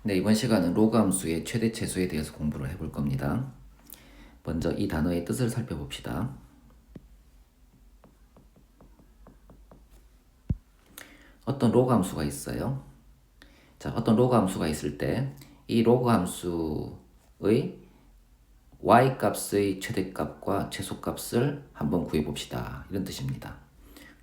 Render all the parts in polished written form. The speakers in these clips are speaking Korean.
네, 이번 시간은 로그 함수의 최대 최소에 대해서 공부를 해볼 겁니다. 먼저 이 단어의 뜻을 살펴봅시다. 어떤 로그 함수가 있어요. 자, 어떤 로그 함수가 있을 때 이 로그 함수의 y 값의 최대값과 최소값을 한번 구해봅시다. 이런 뜻입니다.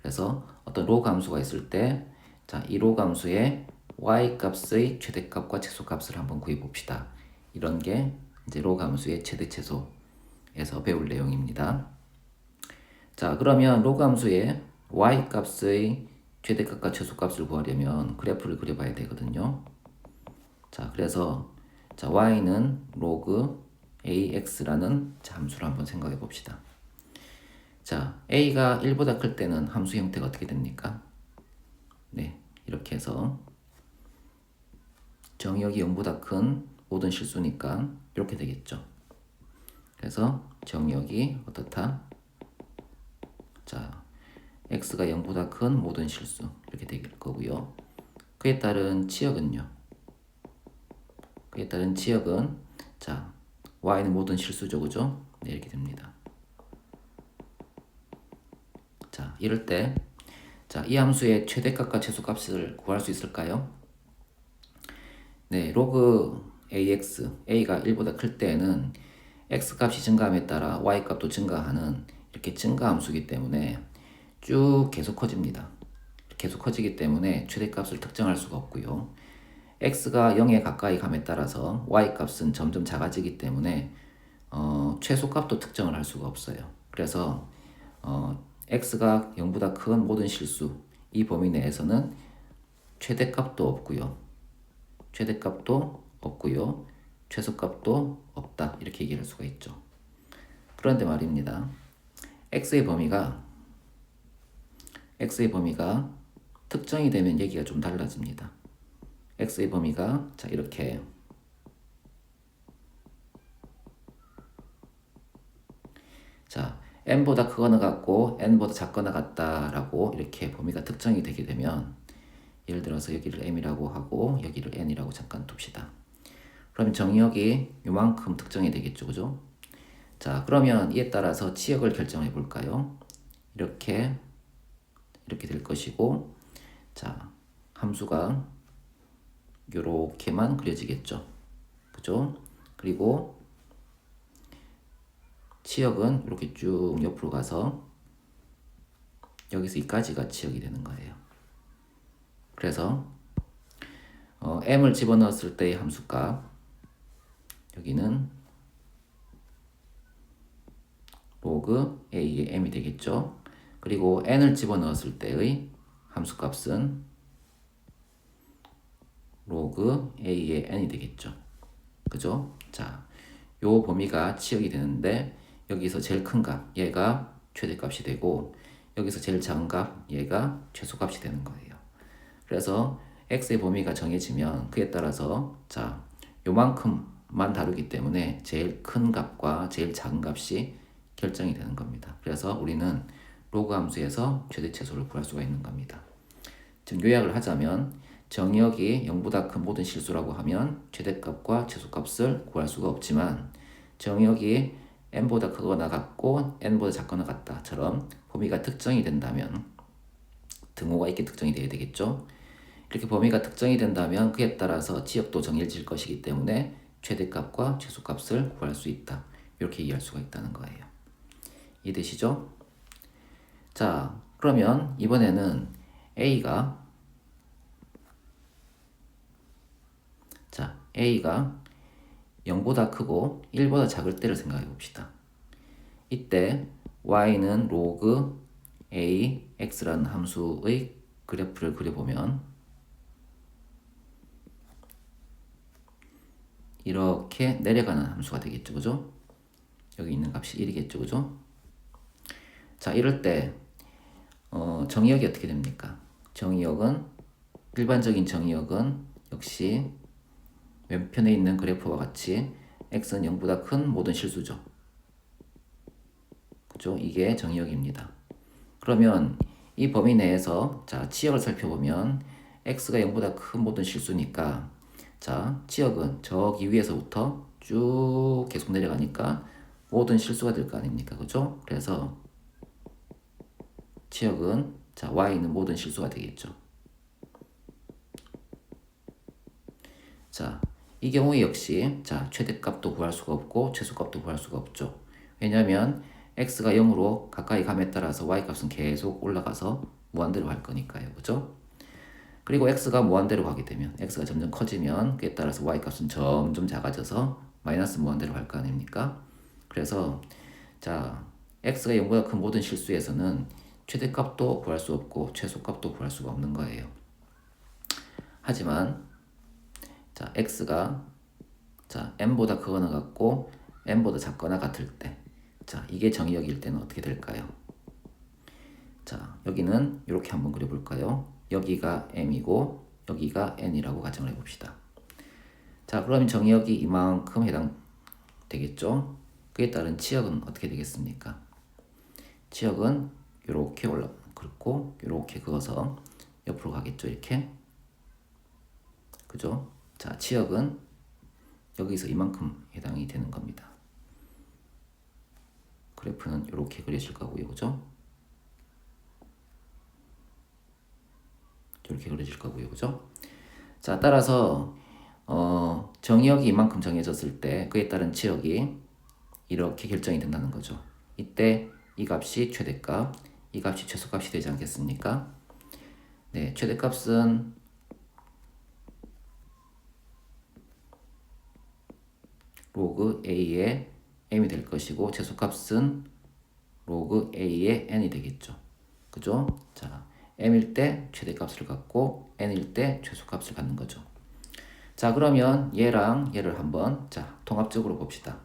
그래서 어떤 로그 함수가 있을 때 자, 이 로그 함수의 y 값의 최대값과 최소값을 한번 구해봅시다. 이런 게 이제 로그 함수의 최대 최소에서 배울 내용입니다. 자, 그러면 로그 함수의 y 값의 최대값과 최소값을 구하려면 그래프를 그려봐야 되거든요. 자, 그래서 자, y는 로그 ax라는 함수를 한번 생각해 봅시다. 자, a가 1보다 클 때는 함수 형태가 어떻게 됩니까? 네, 이렇게 해서 정의역이 0보다 큰 모든 실수니까 이렇게 되겠죠. 그래서 정의역이 어떻다? 자, x가 0보다 큰 모든 실수 이렇게 될 거고요. 그에 따른 치역은요. 그에 따른 치역은 자, y는 모든 실수죠, 그죠? 네, 이렇게 됩니다. 자, 이럴 때 자, 이 함수의 최대값과 최소값을 구할 수 있을까요? 네, 로그 ax, a가 1보다 클 때에는 x 값이 증가함에 따라 y 값도 증가하는 이렇게 증가 함수이기 때문에 쭉 계속 커집니다. 계속 커지기 때문에 최대값을 특정할 수가 없고요. x가 0에 가까이 감에 따라서 y 값은 점점 작아지기 때문에 최소값도 특정을 할 수가 없어요. 그래서 x가 0보다 큰 모든 실수 이 범위 내에서는 최대값도 없고요. 최대값도 없고요. 최소값도 없다. 이렇게 얘기할 수가 있죠. 그런데 말입니다. x의 범위가 특정이 되면 얘기가 좀 달라집니다. x의 범위가 자, 이렇게 자, n보다 크거나 같고 n보다 작거나 같다라고 이렇게 범위가 특정이 되게 되면 예를 들어서 여기를 m이라고 하고 여기를 n이라고 잠깐 둡시다. 그러면 정의역이 요만큼 특정이 되겠죠, 그죠? 자, 그러면 이에 따라서 치역을 결정해 볼까요? 이렇게 될 것이고, 자, 함수가 요렇게만 그려지겠죠, 그죠? 그리고 치역은 이렇게 쭉 옆으로 가서 여기서 이까지가 치역이 되는 거예요. 그래서 m을 집어넣었을 때의 함수값 여기는 로그 a의 m이 되겠죠. 그리고 n을 집어넣었을 때의 함수값은 로그 a의 n이 되겠죠. 그죠? 자, 요 범위가 치역이 되는데 여기서 제일 큰 값, 얘가 최대값이 되고 여기서 제일 작은 값, 얘가 최소값이 되는 거예요. 그래서 x의 범위가 정해지면 그에 따라서 자, 요만큼만 다루기 때문에 제일 큰 값과 제일 작은 값이 결정이 되는 겁니다. 그래서 우리는 로그 함수에서 최대 최소를 구할 수가 있는 겁니다. 지금 요약을 하자면 정의역이 0보다 큰 모든 실수라고 하면 최대값과 최소값을 구할 수가 없지만 정의역이 n보다 크거나 같고 n보다 작거나 같다처럼 범위가 특정이 된다면 등호가 있게 특정이 돼야 되겠죠. 이렇게 범위가 특정이 된다면 그에 따라서 지역도 정해질 것이기 때문에 최대값과 최소값을 구할 수 있다. 이렇게 이해할 수가 있다는 거예요. 이해되시죠? 자, 그러면 이번에는 A가 0보다 크고 1보다 작을 때를 생각해 봅시다. 이때 y는 로그 a x라는 함수의 그래프를 그려보면 이렇게 내려가는 함수가 되겠죠, 그죠? 여기 있는 값이 1이겠죠, 그죠? 자, 이럴 때 정의역이 어떻게 됩니까? 일반적인 정의역은 역시 왼편에 있는 그래프와 같이 x는 0보다 큰 모든 실수죠. 그죠? 이게 정의역입니다. 그러면 이 범위 내에서 자, 치역을 살펴보면 x가 0보다 큰 모든 실수니까 자, 치역은 저기 위에서부터 쭉 계속 내려가니까 모든 실수가 될 거 아닙니까? 그죠? 그래서 치역은 자, y는 모든 실수가 되겠죠. 자, 이 경우에 역시 자, 최대값도 구할 수가 없고 최소값도 구할 수가 없죠. 왜냐하면 x가 0으로 가까이 감에 따라서 y값은 계속 올라가서 무한대로 갈 거니까요. 그죠? 그리고 x가 무한대로 가게 되면 x가 점점 커지면 그에 따라서 y값은 점점 작아져서 마이너스 무한대로 갈 거 아닙니까? 그래서 자, x가 0보다 큰 모든 실수에서는 최대값도 구할 수 없고 최소값도 구할 수가 없는 거예요. 하지만 자, x가 자, n보다 크거나 같고 n보다 작거나 같을 때 자, 이게 정의역일 때는 어떻게 될까요? 자, 여기는 이렇게 한번 그려볼까요? 여기가 m이고 여기가 n이라고 가정을 해봅시다. 자, 그러면 정의역이 이만큼 해당되겠죠? 그에 따른 치역은 어떻게 되겠습니까? 치역은 이렇게 그렇고 이렇게 그어서 옆으로 가겠죠? 이렇게. 그죠? 자, 치역은 여기서 이만큼 해당이 되는 겁니다. 그래프는 이렇게 그려질 거고요. 그죠? 이렇게 그려질 거고요. 그죠? 자, 따라서 정의역이 이만큼 정해졌을 때 그에 따른 치역이 이렇게 결정이 된다는 거죠. 이때 이 값이 최대값, 이 값이 최소값이 되지 않겠습니까? 네, 최대값은 로그 a의 m이 될 것이고 최소값은 로그 a의 n이 되겠죠. 그죠? 자, m일 때 최대값을 갖고 n일 때 최소값을 갖는 거죠. 자, 그러면 얘랑 얘를 한번 자, 통합적으로 봅시다.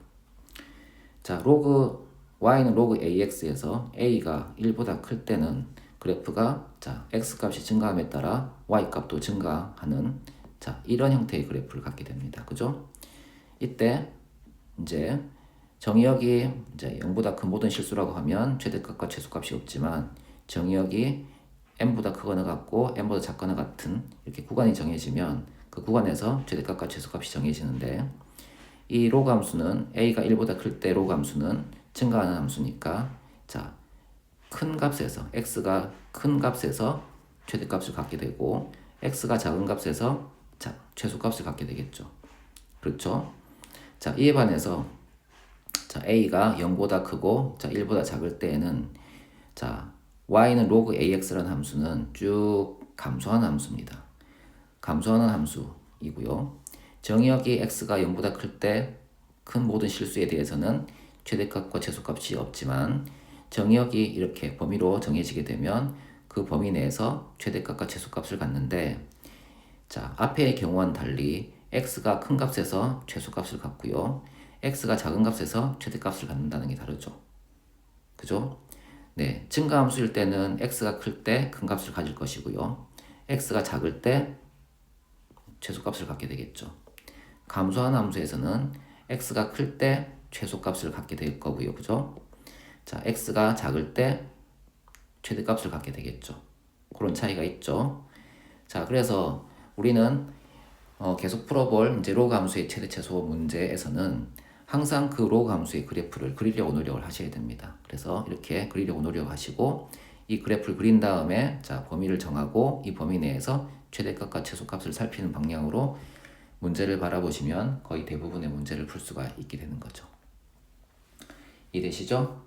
자, 로그 y는 로그 ax에서 a가 1보다 클 때는 그래프가 자, x 값이 증가함에 따라 y 값도 증가하는 자, 이런 형태의 그래프를 갖게 됩니다. 그죠? 이때 이제 정의역이 이제 0보다 큰 모든 실수라고 하면 최대값과 최소값이 없지만 정의역이 n보다 크거나 같고 n보다 작거나 같은 이렇게 구간이 정해지면 그 구간에서 최대값과 최소값이 정해지는데 이 로그 함수는 a가 1보다 클 때 로그 함수는 증가하는 함수니까 자, 큰 값에서 x가 큰 값에서 최대값을 갖게 되고 x가 작은 값에서 자, 최소값을 갖게 되겠죠. 그렇죠? 자, 이에 반해서 자, a가 0보다 크고 자, 1보다 작을 때에는 자, y는 로그 ax라는 함수는 쭉 감소하는 함수입니다. 감소하는 함수이고요. 정의역이 x가 0보다 클 때 큰 모든 실수에 대해서는 최대값과 최소값이 없지만 정의역이 이렇게 범위로 정해지게 되면 그 범위 내에서 최대값과 최소값을 갖는데 자, 앞의 경우와는 달리 x가 큰 값에서 최소값을 갖고요. x가 작은 값에서 최대값을 갖는다는 게 다르죠. 그죠? 네, 증가함수일 때는 x가 클 때 큰 값을 가질 것이고요. x가 작을 때 최소값을 갖게 되겠죠. 감소하는 함수에서는 x가 클 때 최소값을 갖게 될 거고요. 그죠? 자, x가 작을 때 최대값을 갖게 되겠죠. 그런 차이가 있죠. 자, 그래서 우리는 계속 풀어볼 이제 로그 함수의 최대 최소 문제에서는 항상 그 로그 함수의 그래프를 그리려고 노력을 하셔야 됩니다. 그래서 이렇게 그리려고 노력하시고 이 그래프를 그린 다음에 자, 범위를 정하고 이 범위 내에서 최대값과 최소값을 살피는 방향으로 문제를 바라보시면 거의 대부분의 문제를 풀 수가 있게 되는 거죠. 이해되시죠?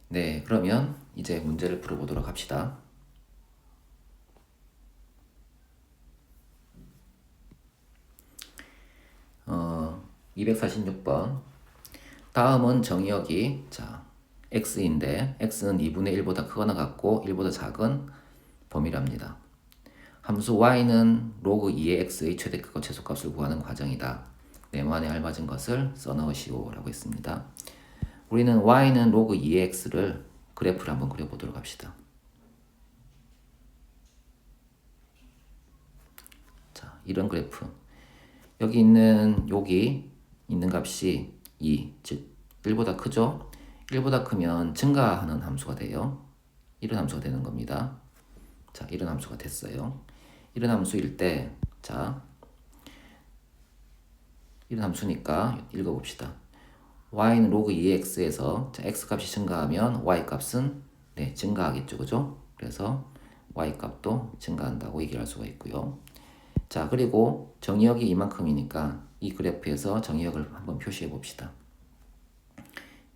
네, 그러면 이제 문제를 풀어보도록 합시다. 246번. 다음은 정의역이 자, x인데 x는 2분의 1보다 크거나 같고 1보다 작은 범위랍니다. 함수 y는 로그 2의 x의 최대값과 최소값을 구하는 과정이다. 네모안에 알맞은 것을 써넣으시오 라고 했습니다. 우리는 y는 로그 2의 x를 그래프를 한번 그려보도록 합시다. 자, 이런 그래프. 여기 있는 값이 2, 즉 1보다 크죠? 1보다 크면 증가하는 함수가 돼요. 이런 함수가 되는 겁니다. 자, 이런 함수가 됐어요. 이런 함수일 때, 자, 이런 함수니까 읽어봅시다. y는 로그 2x에서 x값이 증가하면 y값은 네, 증가하겠죠. 그죠? 그래서 y값도 증가한다고 얘기할 수가 있고요. 자, 그리고 정의역이 이만큼이니까 이 그래프에서 정의역을 한번 표시해 봅시다.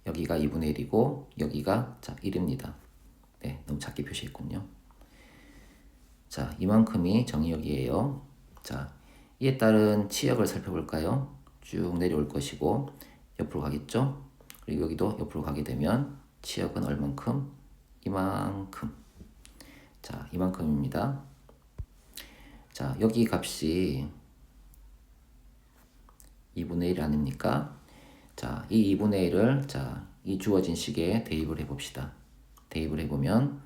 여기가 2분의 1이고 여기가 자 1입니다. 네, 너무 작게 표시했군요. 자, 이만큼이 정의역이에요. 자, 이에 따른 치역을 살펴볼까요? 쭉 내려올 것이고 옆으로 가겠죠? 그리고 여기도 옆으로 가게 되면 치역은 얼만큼? 이만큼. 자, 이만큼입니다. 자, 여기 값이 2분의 1 아닙니까? 자, 이 2분의 1을 자, 이 주어진 식에 대입을 해봅시다. 대입을 해보면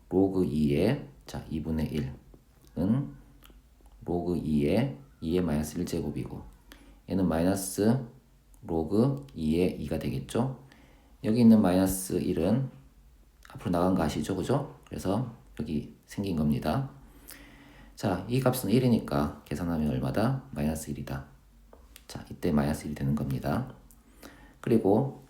로그 2의 자 2분의 1은 로그 2의 마이너스 1제곱이고 얘는 마이너스 로그 2의 2가 되겠죠. 여기 있는 마이너스 1은 앞으로 나간 거 아시죠? 그죠? 그래서 여기 생긴 겁니다. 자, 이 값은 1이니까 계산하면 얼마다? 마이너스 1이다. 자, 이때 마이너스 1이 되는 겁니다. 그리고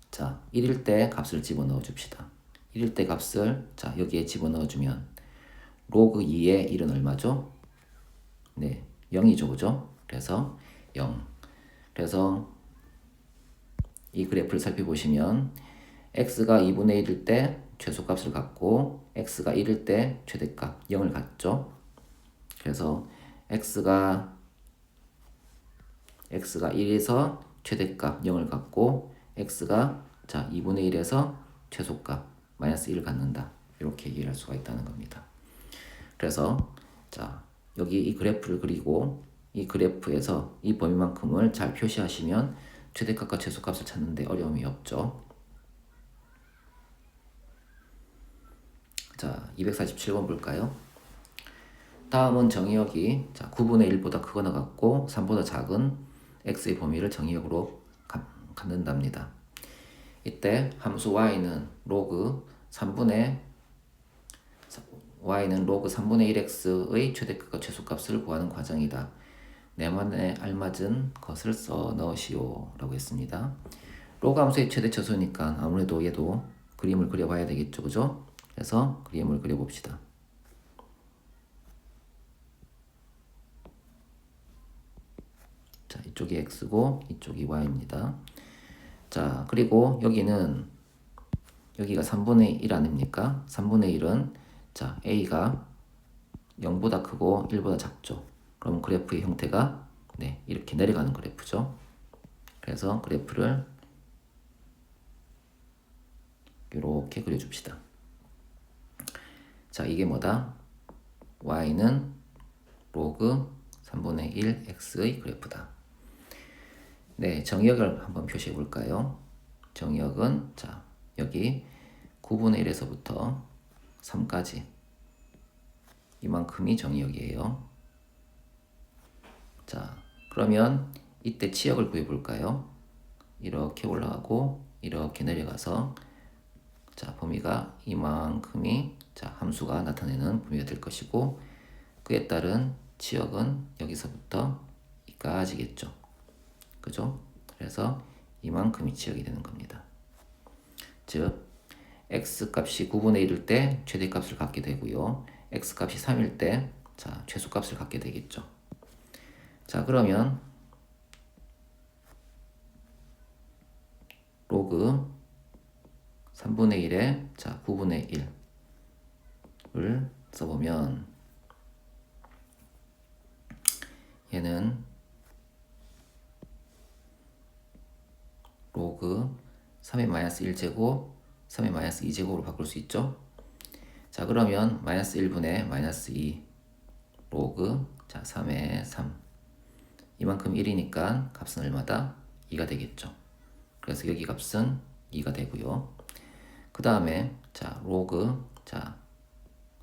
자, 1일 때 값을 집어넣어 줍시다. 1일 때 값을 자, 여기에 집어넣어 주면 로그 2의 1은 얼마죠? 네, 0이죠. 그죠? 그래서 0. 그래서 이 그래프를 살펴보시면 x가 2분의 1일 때 최소값을 갖고 x가 1일 때 최대값 0을 갖죠. 그래서 x가 1에서 최대값 0을 갖고 x가 자 2분의 1에서 최소값 마이너스 1을 갖는다. 이렇게 얘기할 수가 있다는 겁니다. 그래서 자 여기 이 그래프를 그리고 이 그래프에서 이 범위만큼을 잘 표시하시면 최대값과 최소값을 찾는데 어려움이 없죠. 자 247번 볼까요? 다음은 정의역이 자 9분의 1보다 크거나 같고 3보다 작은 x의 범위를 정의역으로 갖는답니다. 이때 함수 y는 로그 3분의 1x의 최대값과 최소값을 구하는 과정이다. 내만에 알맞은 것을 써 넣으시오 라고 했습니다. 로그 함수의 최대 처수니까 아무래도 얘도 그림을 그려봐야 되겠죠. 그죠? 그래서 그림을 그려봅시다. 자, 이쪽이 x고 이쪽이 y입니다. 자, 그리고 여기가 3분의 1 아닙니까? 3분의 1은 자, a가 0보다 크고 1보다 작죠. 그럼 그래프의 형태가 네, 이렇게 내려가는 그래프죠. 그래서 그래프를 이렇게 그려줍시다. 자, 이게 뭐다? y는 로그 3분의 1 x의 그래프다. 네, 정의역을 한번 표시해 볼까요? 정의역은 자, 여기 9분의 1에서부터 3까지 이만큼이 정의역이에요. 자, 그러면 이때 치역을 구해 볼까요? 이렇게 올라가고 이렇게 내려가서 자, 범위가 이만큼이 자, 함수가 나타내는 범위가 될 것이고 그에 따른 치역은 여기서부터 이까지겠죠. 그죠? 그래서 이만큼이 치역이 되는 겁니다. 즉 x값이 9분의 1일 때 최대값을 갖게 되고요. x값이 3일 때 자, 최소값을 갖게 되겠죠. 자, 그러면 로그 3분의 1에 자, 9분의 1을 써보면 얘는 로그 3의 마이너스 1제곱 3의 마이너스 2제곱으로 바꿀 수 있죠. 자, 그러면 마이너스 1분의 마이너스 2 로그 자 3의 3 이만큼 1이니까 값은 얼마다? 2가 되겠죠. 그래서 여기 값은 2가 되고요. 그 다음에 자 로그 자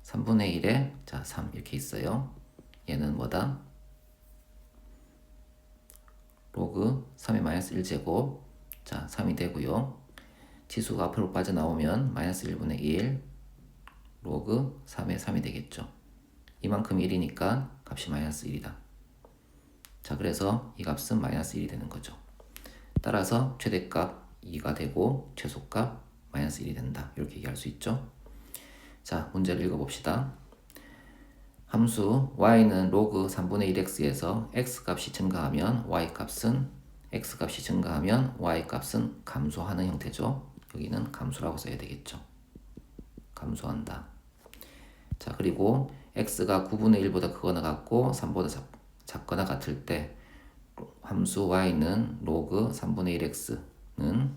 3분의 1에 자 3 이렇게 있어요. 얘는 뭐다? 로그 3의 마이너스 1제곱 자 3이 되고요. 지수가 앞으로 빠져나오면 마이너스 1분의 1 로그 3의 3이 되겠죠. 이만큼 1이니까 값이 값이 마이너스 1이다. 자, 그래서 이 값은 마이너스 1이 되는 거죠. 따라서 최대값 2가 되고 최소값 마이너스 1이 된다. 이렇게 얘기할 수 있죠. 자, 문제를 읽어봅시다. 함수 y는 로그 3분의 1x에서 x값이 증가하면 y값은 x값이 증가하면 y값은 감소하는 형태죠. 여기는 감소라고 써야 되겠죠. 감소한다. 자, 그리고 x가 9분의 1보다 크거나 같고 3보다 작거나 같을 때 함수 y는 로그 3분의 1x는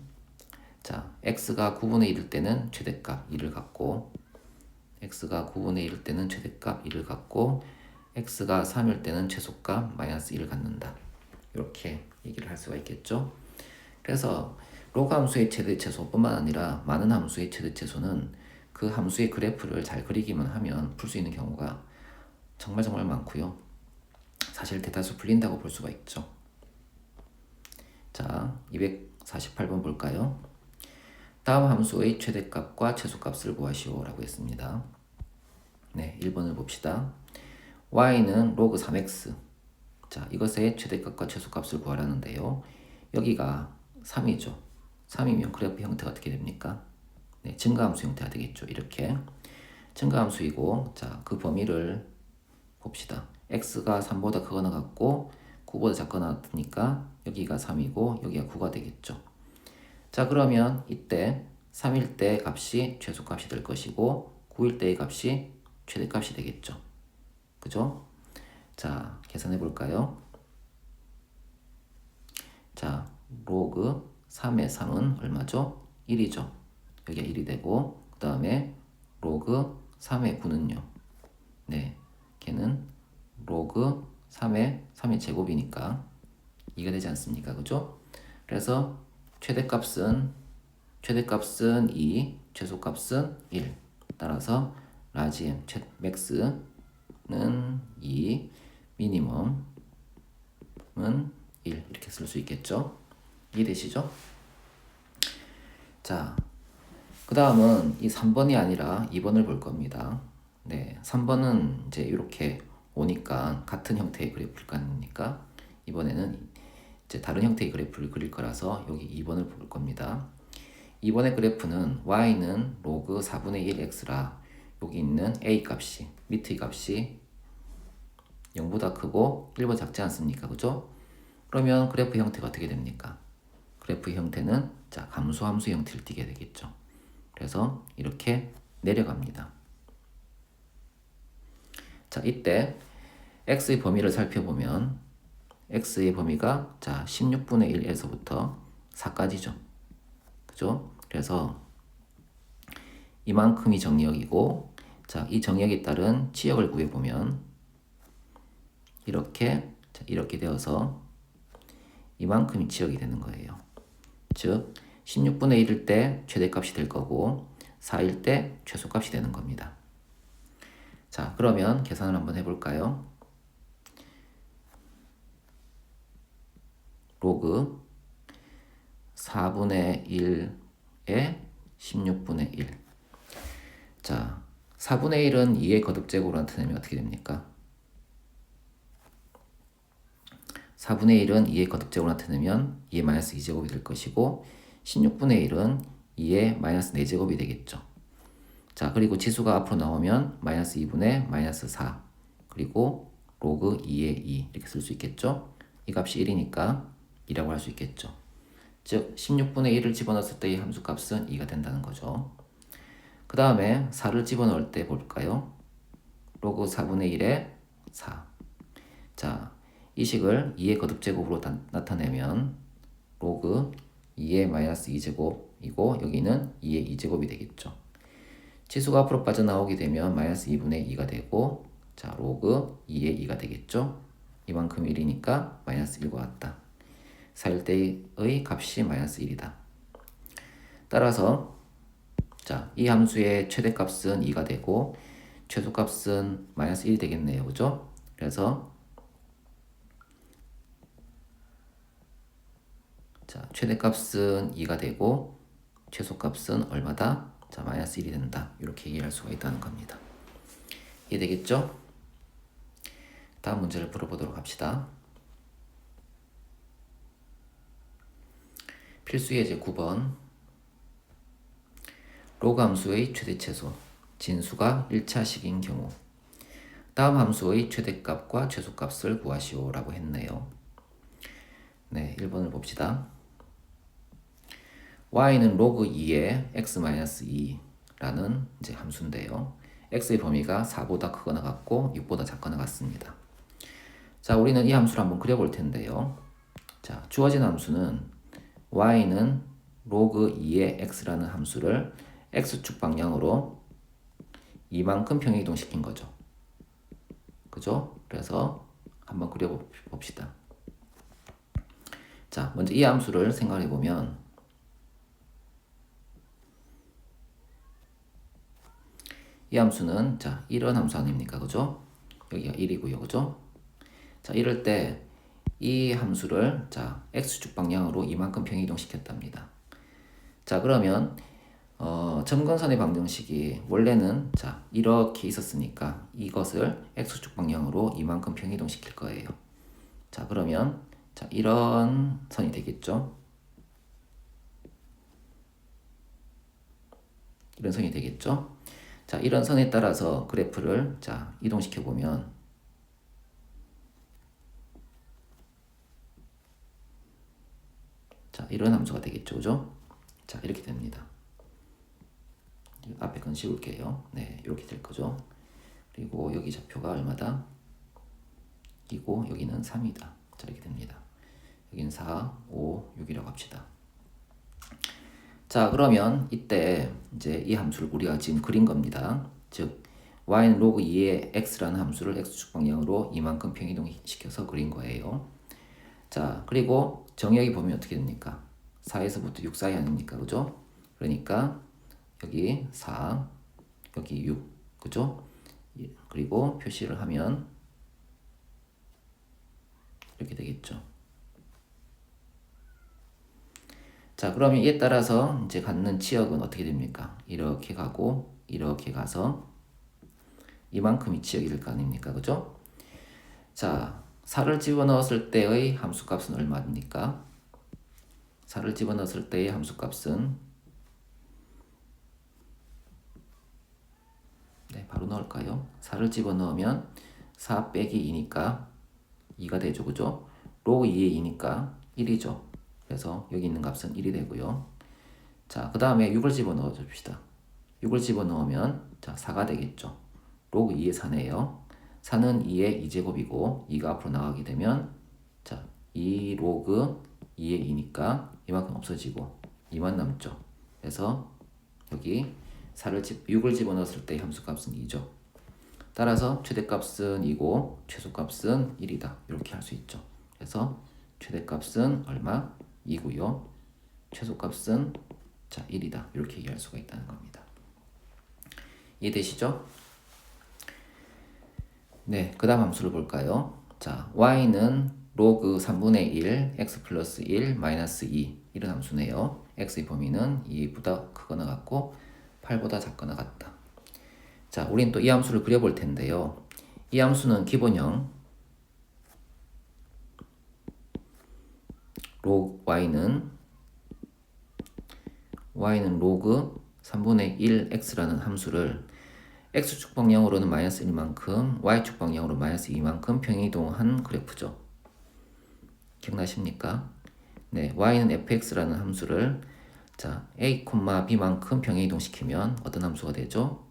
자, x가 9분의 1일 때는 최대값 2를 갖고 x가 9분의 1일 때는 최대값 2를 갖고 x가 3일 때는 최소값 마이너스 1을 갖는다. 이렇게 얘기를 할 수가 있겠죠. 그래서 로그 함수의 최대 최소뿐만 아니라 많은 함수의 최대 최소는 그 함수의 그래프를 잘 그리기만 하면 풀 수 있는 경우가 정말 많고요. 사실 대다수 풀린다고 볼 수가 있죠. 자, 248번 볼까요? 다음 함수의 최대값과 최소값을 구하시오 라고 했습니다. 네, 1번을 봅시다. y는 로그 3x. 자, 이것의 최대값과 최소값을 구하라는데요. 여기가 3이죠. 3이면 그래프 형태가 어떻게 됩니까? 네, 증가함수 형태가 되겠죠. 이렇게 증가함수이고, 자, 그 범위를 봅시다. x가 3보다 크거나 같고 9보다 작거나 같으니까 여기가 3이고 여기가 9가 되겠죠. 자, 그러면 이때 3일 때 값이 최소값이 될 것이고 9일 때의 값이 최대값이 되겠죠. 그죠? 자, 계산해 볼까요? 자, 로그 3의 3은 얼마죠? 1이죠. 여기가 1이 되고 그 다음에 로그 3의 9는요. 네, 걔는 로그 3의 제곱이니까 2가 되지 않습니까? 그죠? 그래서 최대값은 2, 최소값은 1. 따라서 라지 m, 맥스는 2, 미니멈은 1 이렇게 쓸 수 있겠죠? 이해되시죠? 자, 그 다음은 이 3번이 아니라 2번을 볼 겁니다. 네, 3번은 이제 이렇게 오니까 같은 형태의 그래프일 거 아닙니까? 이번에는 이제 다른 형태의 그래프를 그릴 거라서 여기 2번을 볼 겁니다. 2번의 그래프는 y는 로그 4분의 1x라 여기 있는 a 값이 밑의 값이 0보다 크고 1보다 작지 않습니까? 그죠? 그러면 그래프 형태가 어떻게 됩니까? 그래프 형태는 자, 감소함수 형태를 띠게 되겠죠. 그래서 이렇게 내려갑니다. 자, 이때 x의 범위를 살펴보면 x의 범위가 자, 16분의 1에서부터 4까지죠. 그죠? 그래서 이만큼이 정역이고 자, 이 정역에 따른 치역을 구해보면 이렇게 자, 이렇게 되어서 이만큼이 치역이 되는 거예요. 즉 16분의 1일 때 최대값이 될 거고 4일 때 최소값이 되는 겁니다. 자, 그러면 계산을 한번 해볼까요? 로그 4분의 1에 16분의 1. 자, 4분의 1은 2의 거듭제곱으로 나타내면 어떻게 됩니까? 4분의 1은 2의 거듭제곱으로 나타내면 2의 마이너스 2제곱이 될 것이고 16분의 1은 2의 마이너스 4제곱이 되겠죠. 자, 그리고 지수가 앞으로 나오면 마이너스 2분의 마이너스 4 그리고 로그 2의 2 이렇게 쓸 수 있겠죠. 이 값이 1이니까 2라고 할 수 있겠죠. 즉 16분의 1을 집어넣었을 때 이 함수값은 2가 된다는 거죠. 그 다음에 4를 집어넣을 때 볼까요? 로그 4분의 1에 4. 자, 이 식을 2의 거듭제곱으로 나타내면 로그 2의 마이너스 2제곱이고 여기는 2의 2제곱이 되겠죠. 지수가 앞으로 빠져나오게 되면 마이너스 2분의 2가 되고 자, 로그 2의 2가 되겠죠. 이만큼 1이니까 마이너스 1과 같다. 4일 때의 값이 마이너스 1이다. 따라서 자, 이 함수의 최대값은 2가 되고 최소값은 마이너스 1이 되겠네요. 그죠? 그래서 자, 최대값은 2가 되고 최소값은 얼마다? 자, 마이너스 1이 된다. 이렇게 얘기할 수가 있다는 겁니다. 이해되겠죠? 다음 문제를 풀어보도록 합시다. 필수 예제 9번. 로그 함수의 최대 최소, 진수가 1차식인 경우 다음 함수의 최대값과 최소값을 구하시오 라고 했네요. 네, 1번을 봅시다. y는 로그 2의 x-2라는 이제 함수인데요. x의 범위가 4보다 크거나 같고 6보다 작거나 같습니다. 자, 우리는 이 함수를 한번 그려볼 텐데요. 자, 주어진 함수는 y는 로그 2의 x라는 함수를 x축 방향으로 이만큼 평행이동시킨 거죠. 그죠? 그래서 한번 그려봅시다. 자, 먼저 이 함수를 생각해 보면 이 함수는 자, 이런 함수 아닙니까? 그죠? 여기가 1이고요. 그죠? 자, 이럴 때 이 함수를 자, x축 방향으로 이만큼 평행이동시켰답니다. 자, 그러면 점근선의 방정식이 원래는 자, 이렇게 있었으니까 이것을 x축 방향으로 이만큼 평행이동시킬 거예요. 자, 그러면 자, 이런 선이 되겠죠? 이런 선이 되겠죠? 자, 이런 선에 따라서 그래프를 자, 이동시켜 보면 자, 이런 함수가 되겠죠. 그죠? 자, 이렇게 됩니다. 앞에 건 씌울게요. 네, 이렇게 될 거죠. 그리고 여기 좌표가 얼마다? 2고 여기는 3이다. 자, 이렇게 됩니다. 여기는 4, 5, 6이라고 합시다. 자, 그러면 이때 이제 이 함수를 우리가 지금 그린 겁니다. 즉 y는 로그 2의 x라는 함수를 x축 방향으로 이만큼 평이동시켜서 그린 거예요. 자, 그리고 정의역이 보면 어떻게 됩니까? 4에서부터 6 사이 아닙니까? 그죠? 그러니까 여기 4, 여기 6, 그죠? 그리고 표시를 하면 이렇게 되겠죠. 자, 그러면 이에 따라서 이제 갖는 치역은 어떻게 됩니까? 이렇게 가고 이렇게 가서 이만큼이 치역이 될 거 아닙니까? 그죠? 자, 4를 집어넣었을 때의 함수값은 얼마입니까? 4를 집어넣었을 때의 함수값은 네, 바로 넣을까요? 4를 집어넣으면 4 빼기 2니까 2가 되죠. 그죠? 로그 2의 2니까 1이죠. 그래서 여기 있는 값은 1이 되고요. 자, 그 다음에 6을 집어넣어 줍시다. 6을 집어넣으면 자, 4가 되겠죠. 로그 2의 4네요. 4는 2의 2제곱이고 2가 앞으로 나가게 되면 자, 2 로그 2의 2니까 이만큼 없어지고 2만 남죠. 그래서 여기 6을 집어넣었을 때 함수값은 2죠. 따라서 최대값은 2고 최소값은 1이다. 이렇게 할 수 있죠. 그래서 최대값은 얼마? 2고요. 최소값은 자, 1이다. 이렇게 얘기할 수가 있다는 겁니다. 이해되시죠? 네, 그 다음 함수를 볼까요? 자, y는 로그 3분의 1, x 플러스 1, 마이너스 2 이런 함수네요. x의 범위는 2보다 크거나 같고 8보다 작거나 같다. 자, 우린 또 이 함수를 그려볼 텐데요. 이 함수는 기본형 로그 y는 로그 3분의 1 x라는 함수를 x축 방향으로는 마이너스 1만큼 y축 방향으로 마이너스 2만큼 평이동한 그래프죠. 기억나십니까? 네, y는 fx라는 함수를 자, a, b만큼 평이동시키면 어떤 함수가 되죠?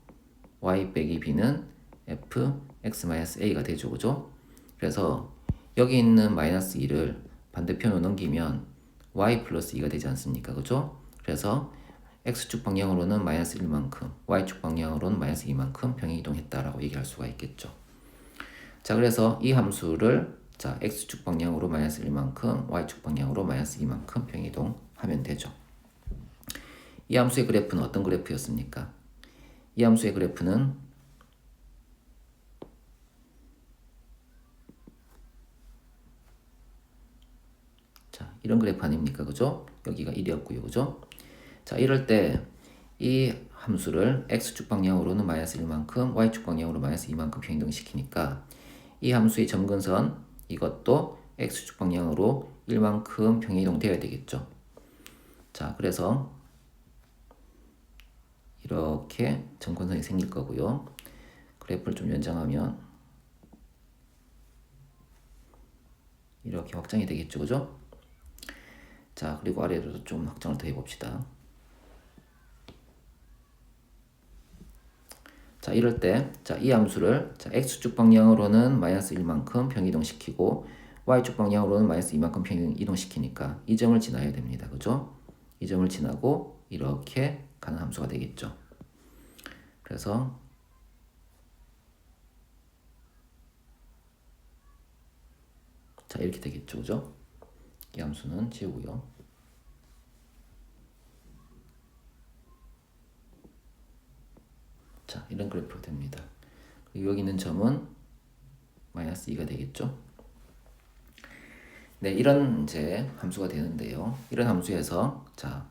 y 빼기 b는 f, x-a가 되죠. 그죠? 그래서 여기 있는 마이너스 2를 반대편으로 넘기면 y 플러스 2가 되지 않습니까? 그죠? 그래서 x축 방향으로는 마이너스 1만큼, y축 방향으로는 마이너스 2만큼 평행이동했다라고 얘기할 수가 있겠죠. 자, 그래서 이 함수를 자, x축 방향으로 마이너스 1만큼, y축 방향으로 마이너스 2만큼 평행이동하면 되죠. 이 함수의 그래프는 어떤 그래프였습니까? 이 함수의 그래프는 자, 이런 그래프 아닙니까? 그죠? 여기가 1이었고요. 그죠? 자, 이럴 때 이 함수를 x축 방향으로는 마이너스 1만큼, y축 방향으로 마이너스 2만큼 평행이동시키니까 이 함수의 점근선 이것도 x축 방향으로 1만큼 평행이동되어야 되겠죠. 자, 그래서 이렇게 점근선이 생길 거고요. 그래프를 좀 연장하면 이렇게 확장이 되겠죠, 그죠? 자, 그리고 아래로도 좀 확장을 더 해봅시다. 자, 이럴 때, 자, 이 함수를, 자, x축 방향으로는 마이너스 1만큼 평이동시키고, y축 방향으로는 마이너스 2만큼 평이동시키니까 이 점을 지나야 됩니다. 그죠? 이 점을 지나고 이렇게 가는 함수가 되겠죠. 그래서, 자, 이렇게 되겠죠. 그죠? 이 함수는 지우고요. 자, 이런 그래프로 됩니다. 그리고 여기 있는 점은 마이너스 2가 되겠죠. 네, 이런 이제 함수가 되는데요. 이런 함수에서 자,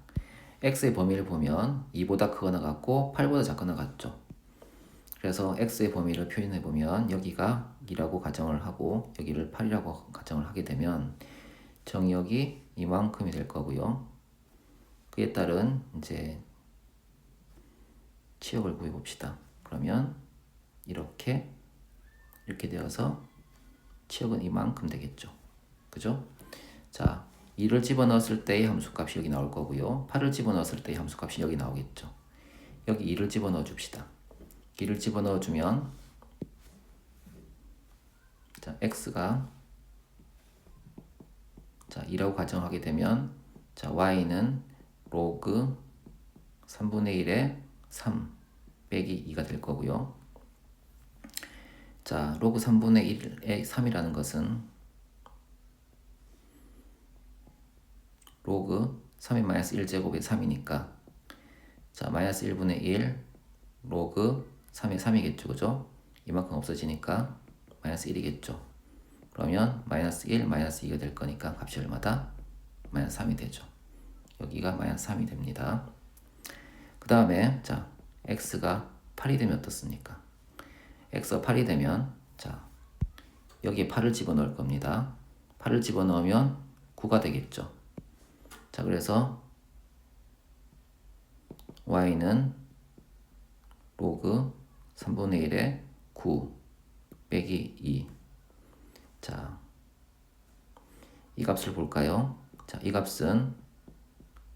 x의 범위를 보면 2보다 크거나 같고 8보다 작거나 같죠. 그래서 x의 범위를 표현해 보면 여기가 2라고 가정을 하고 여기를 8이라고 가정을 하게 되면 정역이 이만큼이 될 거고요. 그에 따른 이제 치역을 구해 봅시다. 그러면 이렇게 되어서 치역은 이만큼 되겠죠. 그죠? 자, 2를 집어넣었을 때의 함수값이 여기 나올 거고요. 8을 집어넣었을 때의 함수값이 여기 나오겠죠. 여기 2를 집어넣어 줍시다. 2를 집어넣어 주면 자, x가 자, 2라고 가정하게 되면 자, y는 로그 3분의 1에 3 빼기 2가 될 거고요. 자, 로그 3분의 1에 3이라는 것은 로그 3의 마이너스 1제곱의 3이니까 자, 마이너스 1분의 1 로그 3의 3이겠죠. 그죠? 이만큼 없어지니까 마이너스 1이겠죠. 그러면 마이너스 1, 마이너스 2가 될 거니까 값이 얼마다? 마이너스 3이 되죠. 여기가 마이너스 3이 됩니다. 그 다음에 자, x가 8이 되면 어떻습니까? x가 8이 되면 자, 여기에 8을 집어넣을 겁니다. 8을 집어넣으면 9가 되겠죠. 자, 그래서 y는 로그 3분의 1에 9 빼기 2. 자, 이 값을 볼까요? 자, 이 값은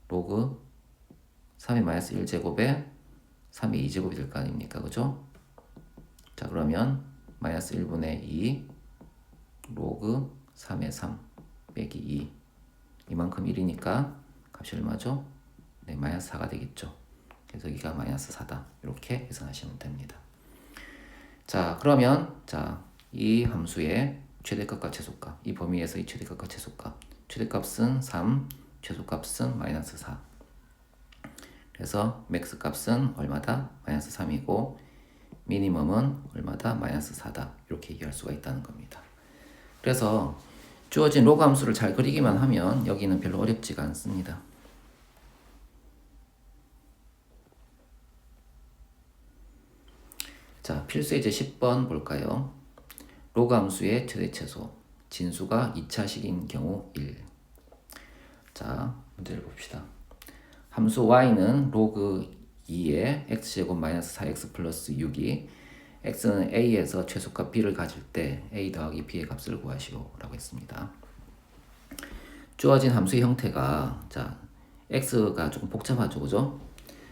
로그 3의 마이너스 1제곱에 3의 2제곱이 될 거 아닙니까? 그죠? 자, 그러면 마이너스 1분의 2 로그 3의 3 빼기 2 이만큼 1이니까 값이 얼마죠? 네, 마이너스 4가 되겠죠. 그래서 여기가 마이너스 4다. 이렇게 계산하시면 됩니다. 자, 그러면 자, 이 함수의 최대값과 최소값, 이 범위에서의 최대값과 최소값, 최대값은 3, 최소값은 마이너스 4. 그래서 맥스 값은 얼마다? 마이너스 3이고 미니멈은 얼마다? 마이너스 4다. 이렇게 얘기할 수가 있다는 겁니다. 그래서 주어진 로그 함수를 잘 그리기만 하면 여기는 별로 어렵지가 않습니다. 자, 필수 예제 10번 볼까요? 로그 함수의 최대 최소, 진수가 2차식인 경우 1. 자, 문제를 봅시다. 함수 y는 로그 2에 x제곱 마이너스 4x 플러스 6이 x는 a에서 최소값 b를 가질 때 a 더하기 b의 값을 구하시오 라고 했습니다. 주어진 함수의 형태가 자, x가 조금 복잡하죠, 그죠?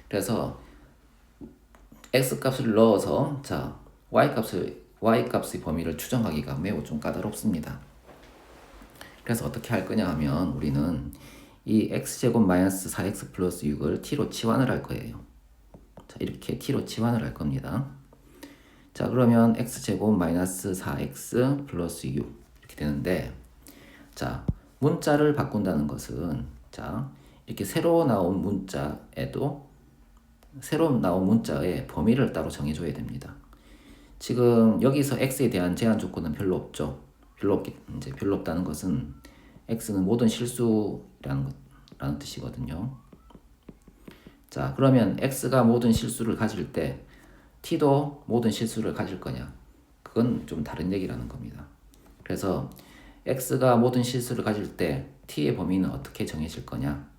그래서 x 값을 넣어서 자, y 값의 범위를 추정하기가 매우 좀 까다롭습니다. 그래서 어떻게 할 거냐 하면 우리는 이 x제곱 마이너스 4x 플러스 6을 t로 치환을 할 거예요. 자, 이렇게 t로 치환을 할 겁니다. 자, 그러면 x제곱 마이너스 4x 플러스 6 이렇게 되는데 자, 문자를 바꾼다는 것은 자, 이렇게 새로 나온 문자의 범위를 따로 정해줘야 됩니다. 지금 여기서 x에 대한 제한 조건은 별로 없죠. 별로 없다는 것은 x는 모든 실수라는 뜻이거든요. 자, 그러면 x가 모든 실수를 가질 때 t도 모든 실수를 가질 거냐? 그건 좀 다른 얘기라는 겁니다. 그래서 x가 모든 실수를 가질 때 t의 범위는 어떻게 정해질 거냐?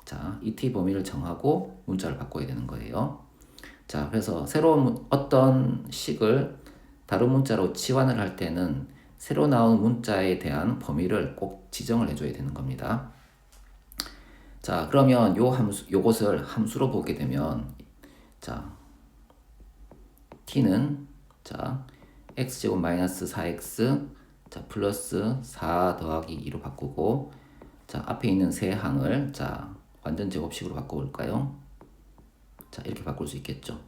자, 이 t 범위를 정하고 문자를 바꿔야 되는 거예요. 자, 그래서 새로운 어떤 식을 다른 문자로 치환을 할 때는 새로 나온 문자에 대한 범위를 꼭 지정을 해줘야 되는 겁니다. 자, 그러면 요것을 함수로 보게 되면, 자, t는, 자, x제곱 마이너스 4x, 자, 플러스 4 더하기 2로 바꾸고, 자, 앞에 있는 세 항을, 자, 완전 제곱식으로 바꿔볼까요? 자, 이렇게 바꿀 수 있겠죠.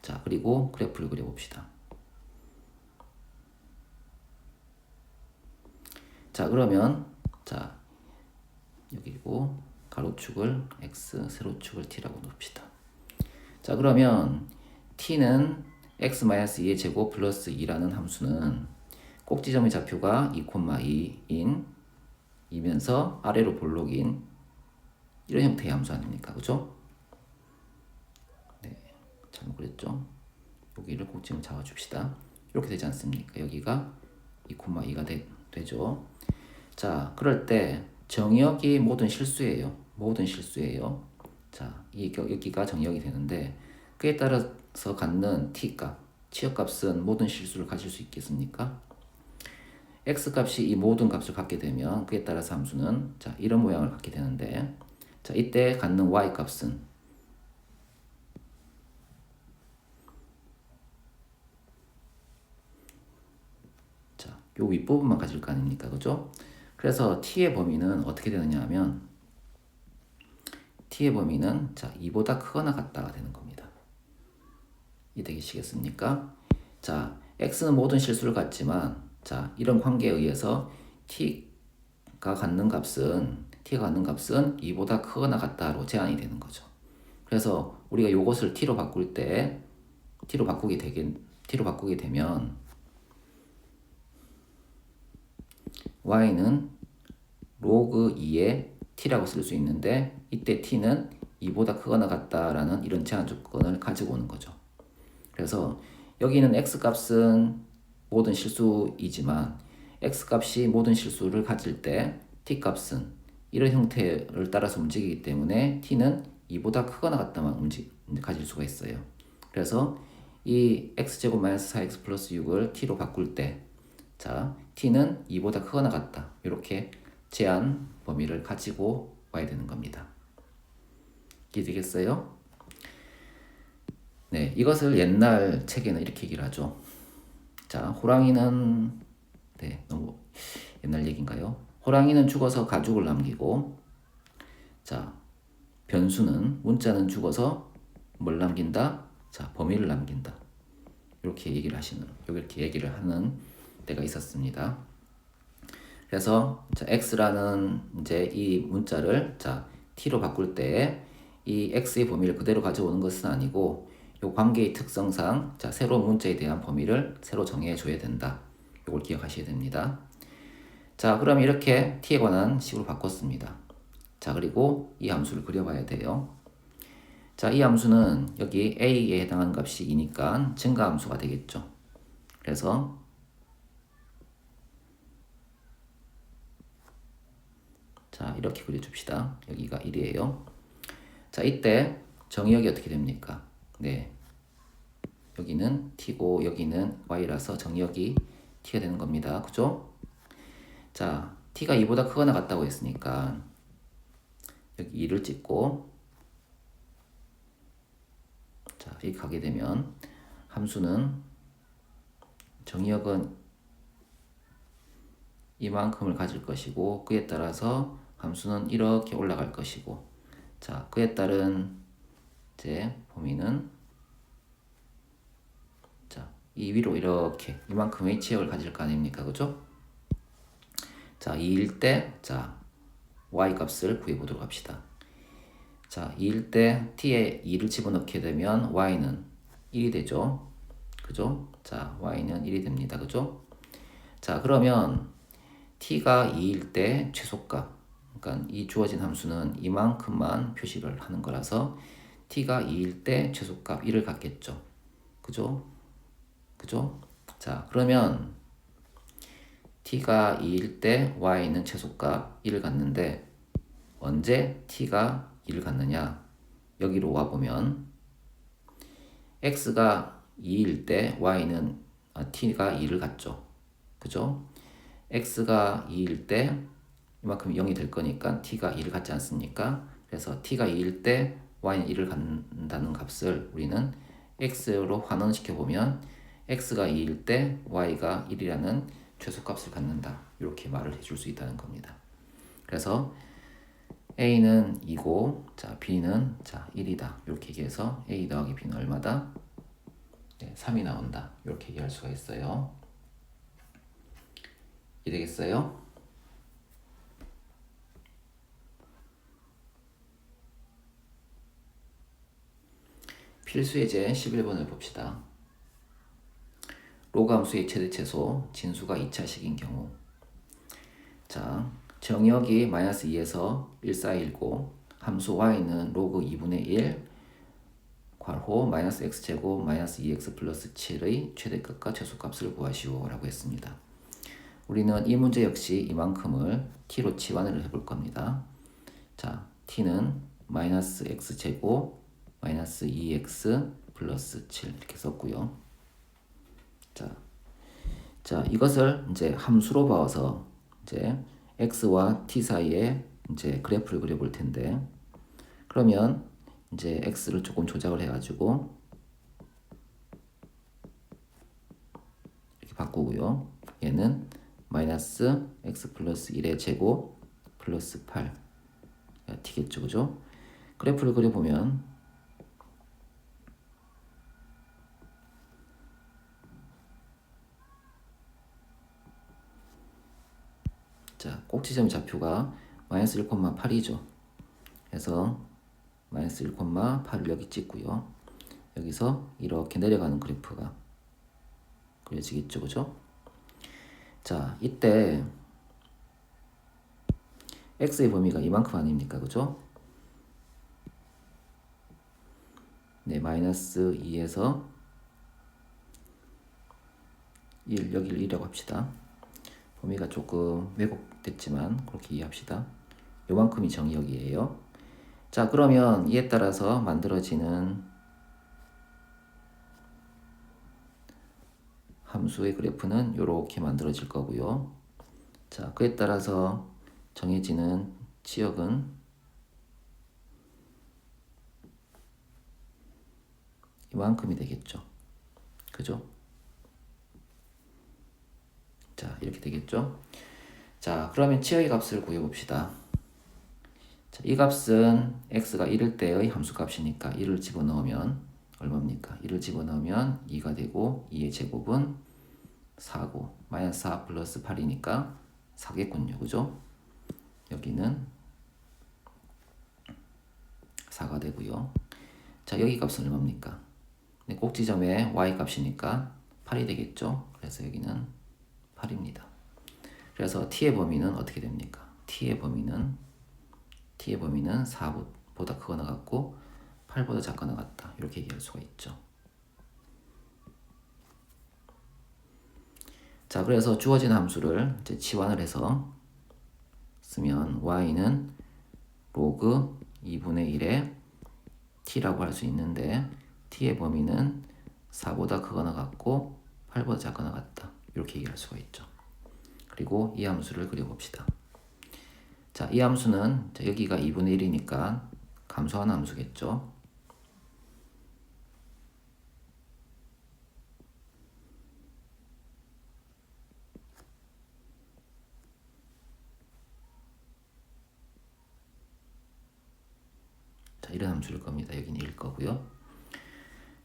자, 그리고 그래프를 그려봅시다. 자, 그러면, 자, 여기고, 가로축을 x, 세로축을 t라고 놓읍시다. 자, 그러면 t는 x-2의 제곱 플러스 2라는 함수는 꼭지점의 좌표가 2,2인 이면서 아래로 볼록인 이런 형태의 함수 아닙니까? 그죠? 네, 잘못 그랬죠? 여기를 꼭지점 잡아줍시다. 이렇게 되지 않습니까? 여기가 2,2가 되죠? 자, 그럴 때 정의역이 모든 실수예요. 모든 실수예요. 자, 여기가 정의역이 되는데 그에 따라서 갖는 t값, 치역값은 모든 실수를 가질 수 있겠습니까? x값이 이 모든 값을 갖게 되면 그에 따라서 함수는 자, 이런 모양을 갖게 되는데 자, 이때 갖는 y값은 자, 요 윗부분만 가질 거 아닙니까? 그죠? 그래서 t의 범위는 어떻게 되느냐 하면 t의 범위는 자, 2보다 크거나 같다가 되는 겁니다. 이해되시겠습니까? 자, x는 모든 실수를 갖지만 자, 이런 관계에 의해서 t가 갖는 값은 2보다 크거나 같다로 제한이 되는 거죠. 그래서 우리가 요것을 t로 바꾸게 되면 y는 로그 2의 t라고 쓸 수 있는데 이때 t는 2보다 크거나 같다라는 이런 제한 조건을 가지고 오는 거죠. 그래서 여기는 x값은 모든 실수이지만 x값이 모든 실수를 가질 때 t값은 이런 형태를 따라서 움직이기 때문에 t는 2보다 크거나 같다만 가질 수가 있어요. 그래서 이 x제곱 마이너스 4x 플러스 6을 t로 바꿀 때 자, t는 2보다 크거나 같다. 이렇게 제한 범위를 가지고 와야 되는 겁니다. 이해되겠어요? 네, 이것을 옛날 책에는 이렇게 얘기를 하죠. 자, 호랑이는 네, 너무 옛날 얘기인가요? 호랑이는 죽어서 가죽을 남기고 자, 문자는 죽어서 뭘 남긴다? 자, 범위를 남긴다. 이렇게 얘기를 하는 때가 있었습니다. 그래서 자, x라는 이제 이 문자를 자, t로 바꿀 때 이 x의 범위를 그대로 가져오는 것은 아니고 이 관계의 특성상 자, 새로운 문자에 대한 범위를 새로 정해 줘야 된다. 이걸 기억하셔야 됩니다. 자, 그럼 이렇게 t에 관한 식으로 바꿨습니다. 자, 그리고 이 함수를 그려봐야 돼요. 자, 이 함수는 여기 a에 해당하는 값이 2니까 증가함수가 되겠죠. 그래서 자, 이렇게 그려줍시다. 여기가 1이에요. 자, 이때 정의역이 어떻게 됩니까? 네, 여기는 t고 여기는 y라서 정의역이 t가 되는 겁니다. 그죠? 자, t가 2보다 크거나 같다고 했으니까 여기 2를 찍고 자, 여기 가게 되면 함수는 정의역은 이만큼을 가질 것이고 그에 따라서 함수는 이렇게 올라갈 것이고 자, 그에 따른 이제 범위는 자, 이 위로 이렇게 이만큼의 치역을 가질 거 아닙니까? 그죠? 자, 2일 때 자, y 값을 구해 보도록 합시다. 자, 2일 때 t에 2를 집어넣게 되면 y는 1이 되죠. 그죠? 자, y는 1이 됩니다. 그죠? 자, 그러면 t가 2일 때 최소값, 그러니까 이 주어진 함수는 이만큼만 표시를 하는 거라서 t가 2일 때 최소값 1을 갖겠죠. 그죠? 그죠? 자, 그러면 t가 2일 때 y는 최소값 1을 갖는데 언제 t가 2를 갖느냐? 여기로 와보면 x가 2일 때 y는 t가 2를 갖죠. 그죠? x가 2일 때 이만큼 0이 될 거니까 t가 2를 갖지 않습니까? 그래서 t가 2일 때 y는 1을 갖는다는 값을 우리는 x로 환원시켜 보면 x가 2일 때 y가 1이라는 최소값을 갖는다. 이렇게 말을 해줄 수 있다는 겁니다. 그래서 a는 2고 자 b는 자 1이다. 이렇게 얘기해서 a 더하기 b는 얼마다? 네, 3이 나온다. 이렇게 얘기할 수가 있어요. 이해되겠어요? 필수 예제 11번을 봅시다. 로그 함수의 최대 최소 진수가 2차식인 경우 자 정역이 마이너스 2에서 1 사이이고 함수 y는 로그 2분의 1 괄호 마이너스 x제곱 마이너스 2x 플러스 7의 최대값과 최소값을 구하시오 라고 했습니다. 우리는 이 문제 역시 이만큼을 t로 치환을 해볼 겁니다. 자 t는 마이너스 x제곱 마이너스 2x 플러스 7 이렇게 썼고요. 자 이것을 이제 함수로 봐서 이제 x와 t 사이에 이제 그래프를 그려볼 텐데 그러면 이제 x를 조금 조작을 해가지고 이렇게 바꾸고요. 얘는 마이너스 x 플러스 1의 제곱 플러스 8 t겠죠, 그죠? 그래프를 그려보면 자 꼭지점 좌표가 마이너스 1,8이죠. 그래서 마이너스 1,8을 여기 찍고요. 여기서 이렇게 내려가는 그래프가 그려지겠죠, 그죠? 자 이때 x의 범위가 이만큼 아닙니까, 그죠? 네, 마이너스 2에서 1, 여기를 1이라고 합시다. 범위가 조금 왜곡됐지만 그렇게 이해합시다. 요만큼이 정의역이에요. 자 그러면 이에 따라서 만들어지는 함수의 그래프는 이렇게 만들어질 거고요. 자 그에 따라서 정해지는 지역은 이만큼이 되겠죠. 그죠? 자 이렇게 되겠죠. 자 그러면 지역의 값을 구해봅시다. 자, 이 값은 x가 1일 때의 함수값이니까 1을 집어넣으면 얼마입니까? 1을 집어넣으면 2가 되고 2의 제곱은 4고 마이너스 4 플러스 8이니까 4겠군요. 그죠? 여기는 4가 되고요. 자 여기 값은 얼마입니까? 네, 꼭지점에 y 값이니까 8이 되겠죠. 그래서 여기는 8입니다. 그래서 t의 범위는 어떻게 됩니까? t의 범위는 4보다 크거나 같고 8보다 작거나 같다. 이렇게 얘기할 수가 있죠. 자, 그래서 주어진 함수를 이제 치환을 해서 쓰면 y는 로그 2분의 1의 t라고 할 수 있는데 t의 범위는 4보다 크거나 같고 8보다 작거나 같다. 이렇게 얘기할 수가 있죠. 그리고 이 함수를 그려봅시다. 자, 이 함수는 여기가 2분의 1이니까 감소하는 함수겠죠. 자, 이런 함수일 겁니다. 여기는 1 거고요.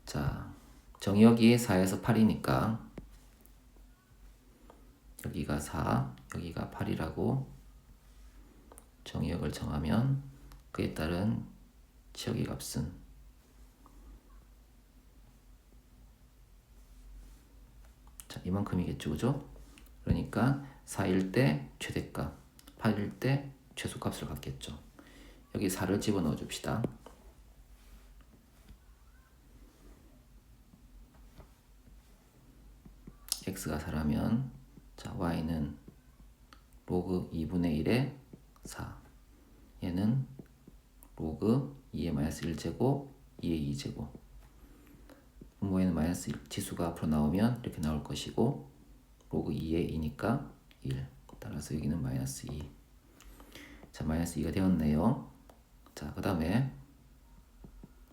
자, 정역이 4에서 8이니까 여기가 4, 여기가 8이라고 정역을 정하면 그에 따른 지역의 값은 자, 이만큼이겠죠, 그죠? 그러니까 4일 때 최대값, 8일 때 최소값을 갖겠죠. 여기 4를 집어넣어 줍시다. x가 4라면 자, y는 로그 2분의 1의 4. 얘는 로그 2의 마이너스 1제곱 2의 2제곱. 분모에는 마이너스 1 지수가 앞으로 나오면 이렇게 나올 것이고 로그 2의 2니까 1. 따라서 여기는 마이너스 2. 자, 마이너스 2가 되었네요. 자, 그 다음에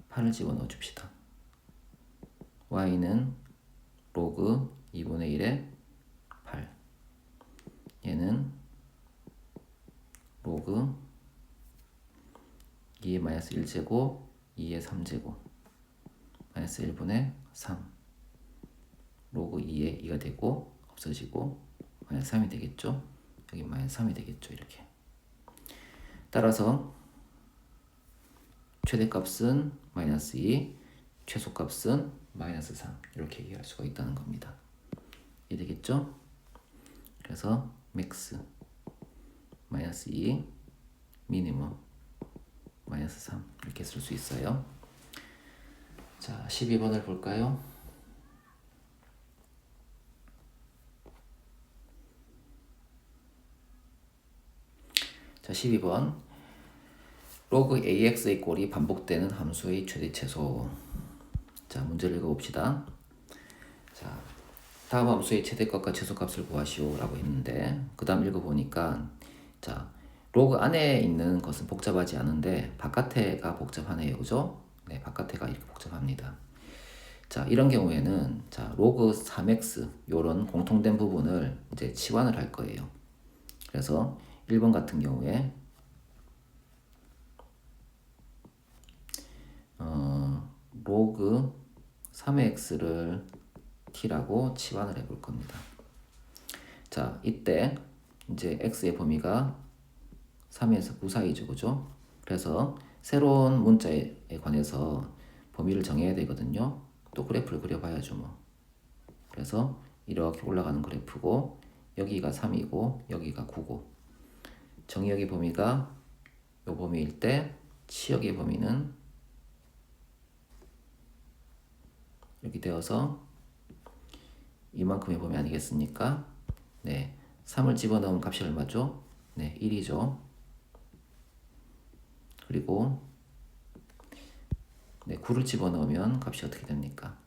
8을 집어넣어 줍시다. y는 로그 2분의 1의 8. 얘는 로그 2의 마이너스 1제곱 2의 3제곱 마이너스 1분의 3 로그 2의 2가 되고 없어지고 마이너스 3이 되겠죠. 여기 마이너스 3이 되겠죠. 이렇게. 따라서 최대값은 마이너스 2, 최소값은 마이너스 3 이렇게 얘기할 수가 있다는 겁니다. 이해되겠죠? 그래서 맥스 마이너스 2, 미니멈 마이너스 3 이렇게 쓸 수 있어요. 자, 12번을 볼까요? 자, 12번 로그 ax의 꼴이 반복되는 함수의 최대 최소. 자, 문제를 읽어봅시다. 자, 다음 함수의 최대값과 최소값을 구하시오 라고 했는데 그 다음 읽어보니까 자, 로그 안에 있는 것은 복잡하지 않은데 바깥에가 복잡하네요. 그죠? 네, 바깥에가 이렇게 복잡합니다. 자, 이런 경우에는 자, 로그 3x 요런 공통된 부분을 이제 치환을 할 거예요. 그래서 1번 같은 경우에 로그 3의 x를 t라고 치환을 해볼 겁니다. 자, 이때 이제 x의 범위가 3에서 9 사이죠, 그죠? 그래서 새로운 문자에 관해서 범위를 정해야 되거든요. 또 그래프를 그려봐야죠, 뭐. 그래서 이렇게 올라가는 그래프고 여기가 3이고 여기가 9고 정의역의 범위가 요 범위일 때 치역의 범위는 이렇게 되어서 이만큼의 범위 아니겠습니까? 네, 3을 집어넣으면 값이 얼마죠? 네, 1이죠. 그리고 네, 9를 집어넣으면 값이 어떻게 됩니까?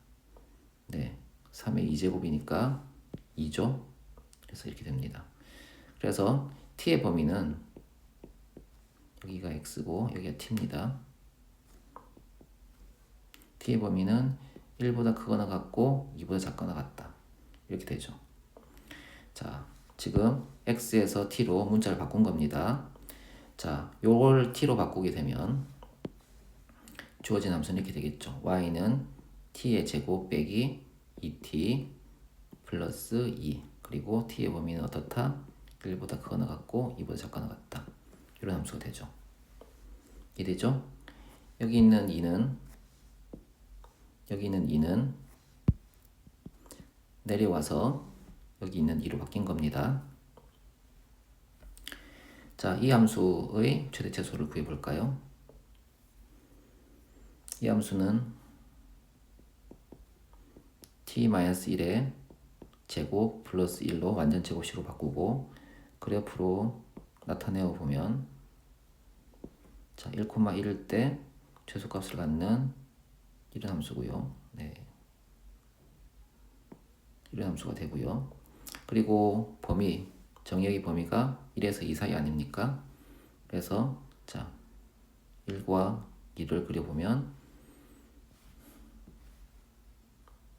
네, 3의 2제곱이니까 2죠. 그래서 이렇게 됩니다. 그래서 t의 범위는 여기가 x고 여기가 t입니다. t의 범위는 1보다 크거나 같고 2보다 작거나 같다. 이렇게 되죠. 자, 지금 x에서 t로 문자를 바꾼 겁니다. 자, 요걸 t로 바꾸게 되면 주어진 함수는 이렇게 되겠죠. y는 t의 제곱 빼기 2t 플러스 2 그리고 t의 범위는 어떻다? 1보다 크거나 같고 2보다 작거나 같다. 이런 함수가 되죠. 이해되죠? 여기 있는 2는 내려와서 여기 있는 2로 바뀐 겁니다. 자, 이 함수의 최대 최소를 구해볼까요? 이 함수는 t-1의 제곱 플러스 1로 완전 제곱식으로 바꾸고 그래프로 나타내어 보면 자, 1,1일 때 최소값을 갖는 이런 함수고요. 네. 이런 함수가 되고요. 그리고 범위, 정의역의 범위가 1에서 2 사이 아닙니까? 그래서 자, 1과 2를 그려보면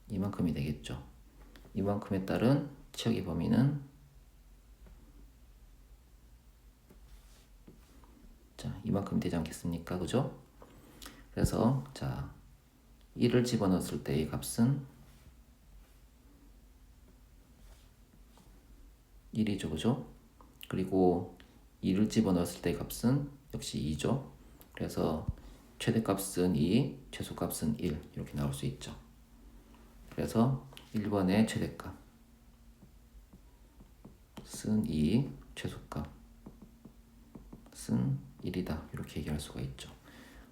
이만큼이 되겠죠. 이만큼에 따른 치역의 범위는 자, 이만큼이 되지 않겠습니까? 그죠? 그래서 자, 1을 집어넣었을 때의 값은 1이죠. 그죠? 그리고 2를 집어넣었을 때의 값은 역시 2죠. 그래서 최대값은 2, 최소값은 1 이렇게 나올 수 있죠. 그래서 1번의 최대값은 2, 최소값은 1이다. 이렇게 얘기할 수가 있죠.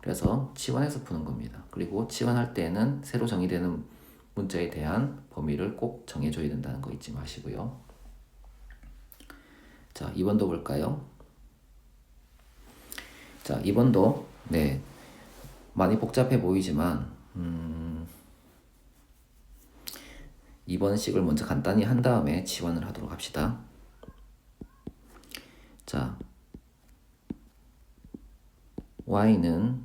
그래서 치환해서 푸는 겁니다. 그리고 치환할 때는 새로 정의되는 문자에 대한 범위를 꼭 정해줘야 된다는 거 잊지 마시고요. 자, 자, 2번도 볼까요? 자, 2번도 네, 많이 복잡해 보이지만 2번식을 먼저 간단히 한 다음에 치환을 하도록 합시다. 자, y는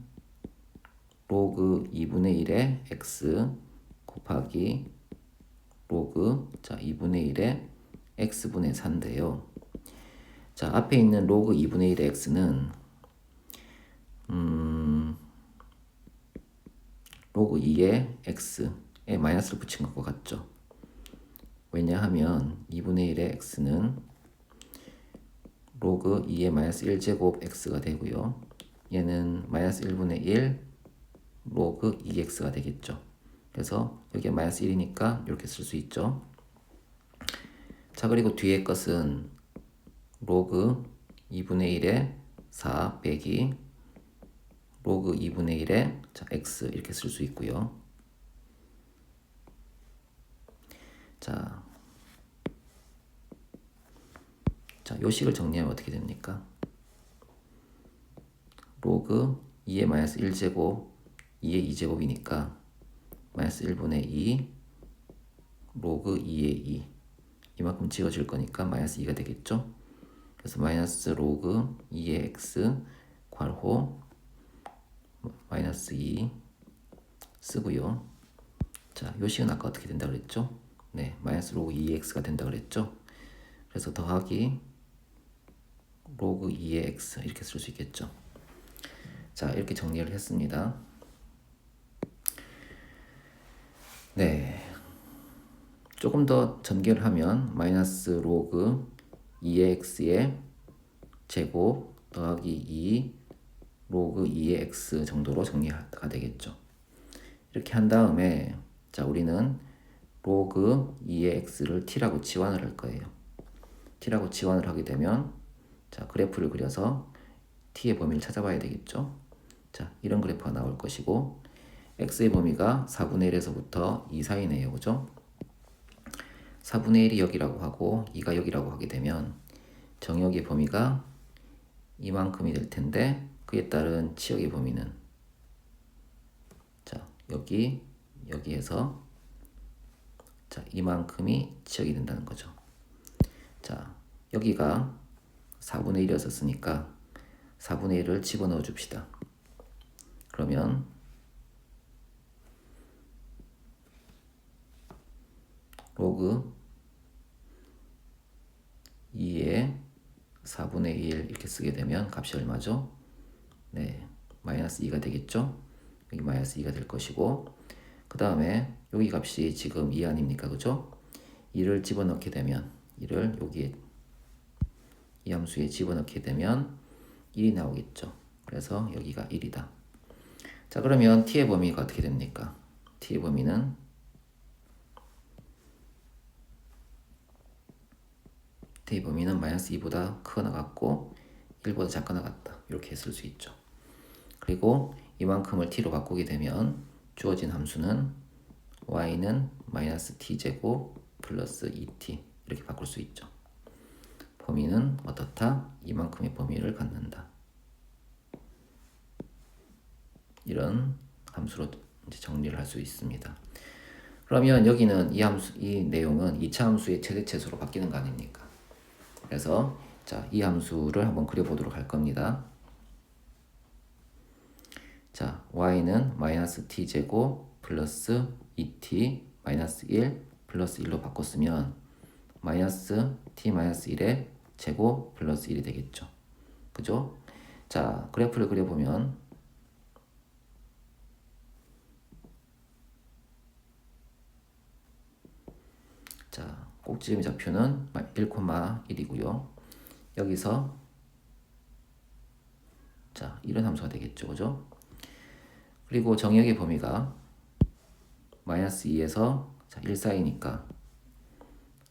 로그 2분의 1의 x 곱하기 로그 2분의 1의 x분의 4인데요. 자, 앞에 있는 로그 2분의 1의 x는 로그 2의 x에 마이너스를 붙인 것과 같죠. 왜냐하면 2분의 1의 x는 로그 2의 마이너스 1제곱 x가 되고요. 얘는 마이너스 1분의 1 로그 2x가 되겠죠. 그래서 여기에 마이너스 1이니까 이렇게 쓸 수 있죠. 자, 그리고 뒤에 것은 로그 2분의 1의 4 빼기 로그 2분의 1의 x 이렇게 쓸 수 있고요. 자, 요 식을 정리하면 어떻게 됩니까? 로그 2의 마이너스 1제곱 2의 2제곱이니까 마이너스 1분의 2 로그 2의 2 이만큼 지워질 거니까 마이너스 2가 되겠죠. 그래서 마이너스 로그 2의 x 괄호 마이너스 2 쓰고요. 자, 요 식은 아까 어떻게 된다 그랬죠? 네, 마이너스 로그 2x가 된다 그랬죠. 그래서 더하기 로그 2의 x 이렇게 쓸 수 있겠죠. 자, 이렇게 정리를 했습니다. 네, 조금 더 전개를 하면 마이너스 로그 2의 x의 제곱 더하기 2 로그 2의 x 정도로 정리가 되겠죠. 이렇게 한 다음에 자, 우리는 로그 2의 x를 t라고 치환을 할 거예요. t라고 치환을 하게 되면 자, 그래프를 그려서 t의 범위를 찾아봐야 되겠죠. 자, 이런 그래프가 나올 것이고 x의 범위가 4분의 1에서부터 2 사이네요. 그죠? 4분의 1이 여기라고 하고 2가 여기라고 하게 되면 정역의 범위가 이만큼이 될 텐데 그에 따른 치역의 범위는 자, 여기에서 자, 이만큼이 치역이 된다는 거죠. 자, 여기가 4분의 1이었으니까 4분의 1을 집어넣어 줍시다. 그러면 로그 2의 4분의 1 이렇게 쓰게 되면 값이 얼마죠? 네, 마이너스 2가 되겠죠? 여기 마이너스 2가 될 것이고 그 다음에 여기 값이 지금 2 아닙니까? 그죠? 2를 집어넣게 되면 2를 여기에 이 함수에 집어넣게 되면 1이 나오겠죠. 그래서 여기가 1이다. 자, 그러면 t의 범위가 어떻게 됩니까? t의 범위는 마이너스 2보다 크거나 같고 1보다 작거나 같다. 이렇게 쓸 수 있죠. 그리고 이만큼을 t로 바꾸게 되면 주어진 함수는 y는 마이너스 t제곱 플러스 2t 이렇게 바꿀 수 있죠. 범위는 어떻다? 이만큼의 범위를 갖는다. 이런 함수로 이제 정리를 할 수 있습니다. 그러면 여기는 이 내용은 2차 함수의 최대체수로 바뀌는 거 아닙니까? 그래서 자, 이 함수를 한번 그려보도록 할 겁니다. 자, y는 마이너스 t제곱 플러스 2t 마이너스 1 플러스 1로 바꿨으면 마이너스 t 마이너스 1의 제곱 플러스 1이 되겠죠. 그죠? 자, 그래프를 그려보면 자, 꼭지점의 좌표는 1,1이고요. 여기서 자, 이런 함수가 되겠죠. 그죠? 그리고 정역의 범위가 마이너스 2에서 자, 1 사이니까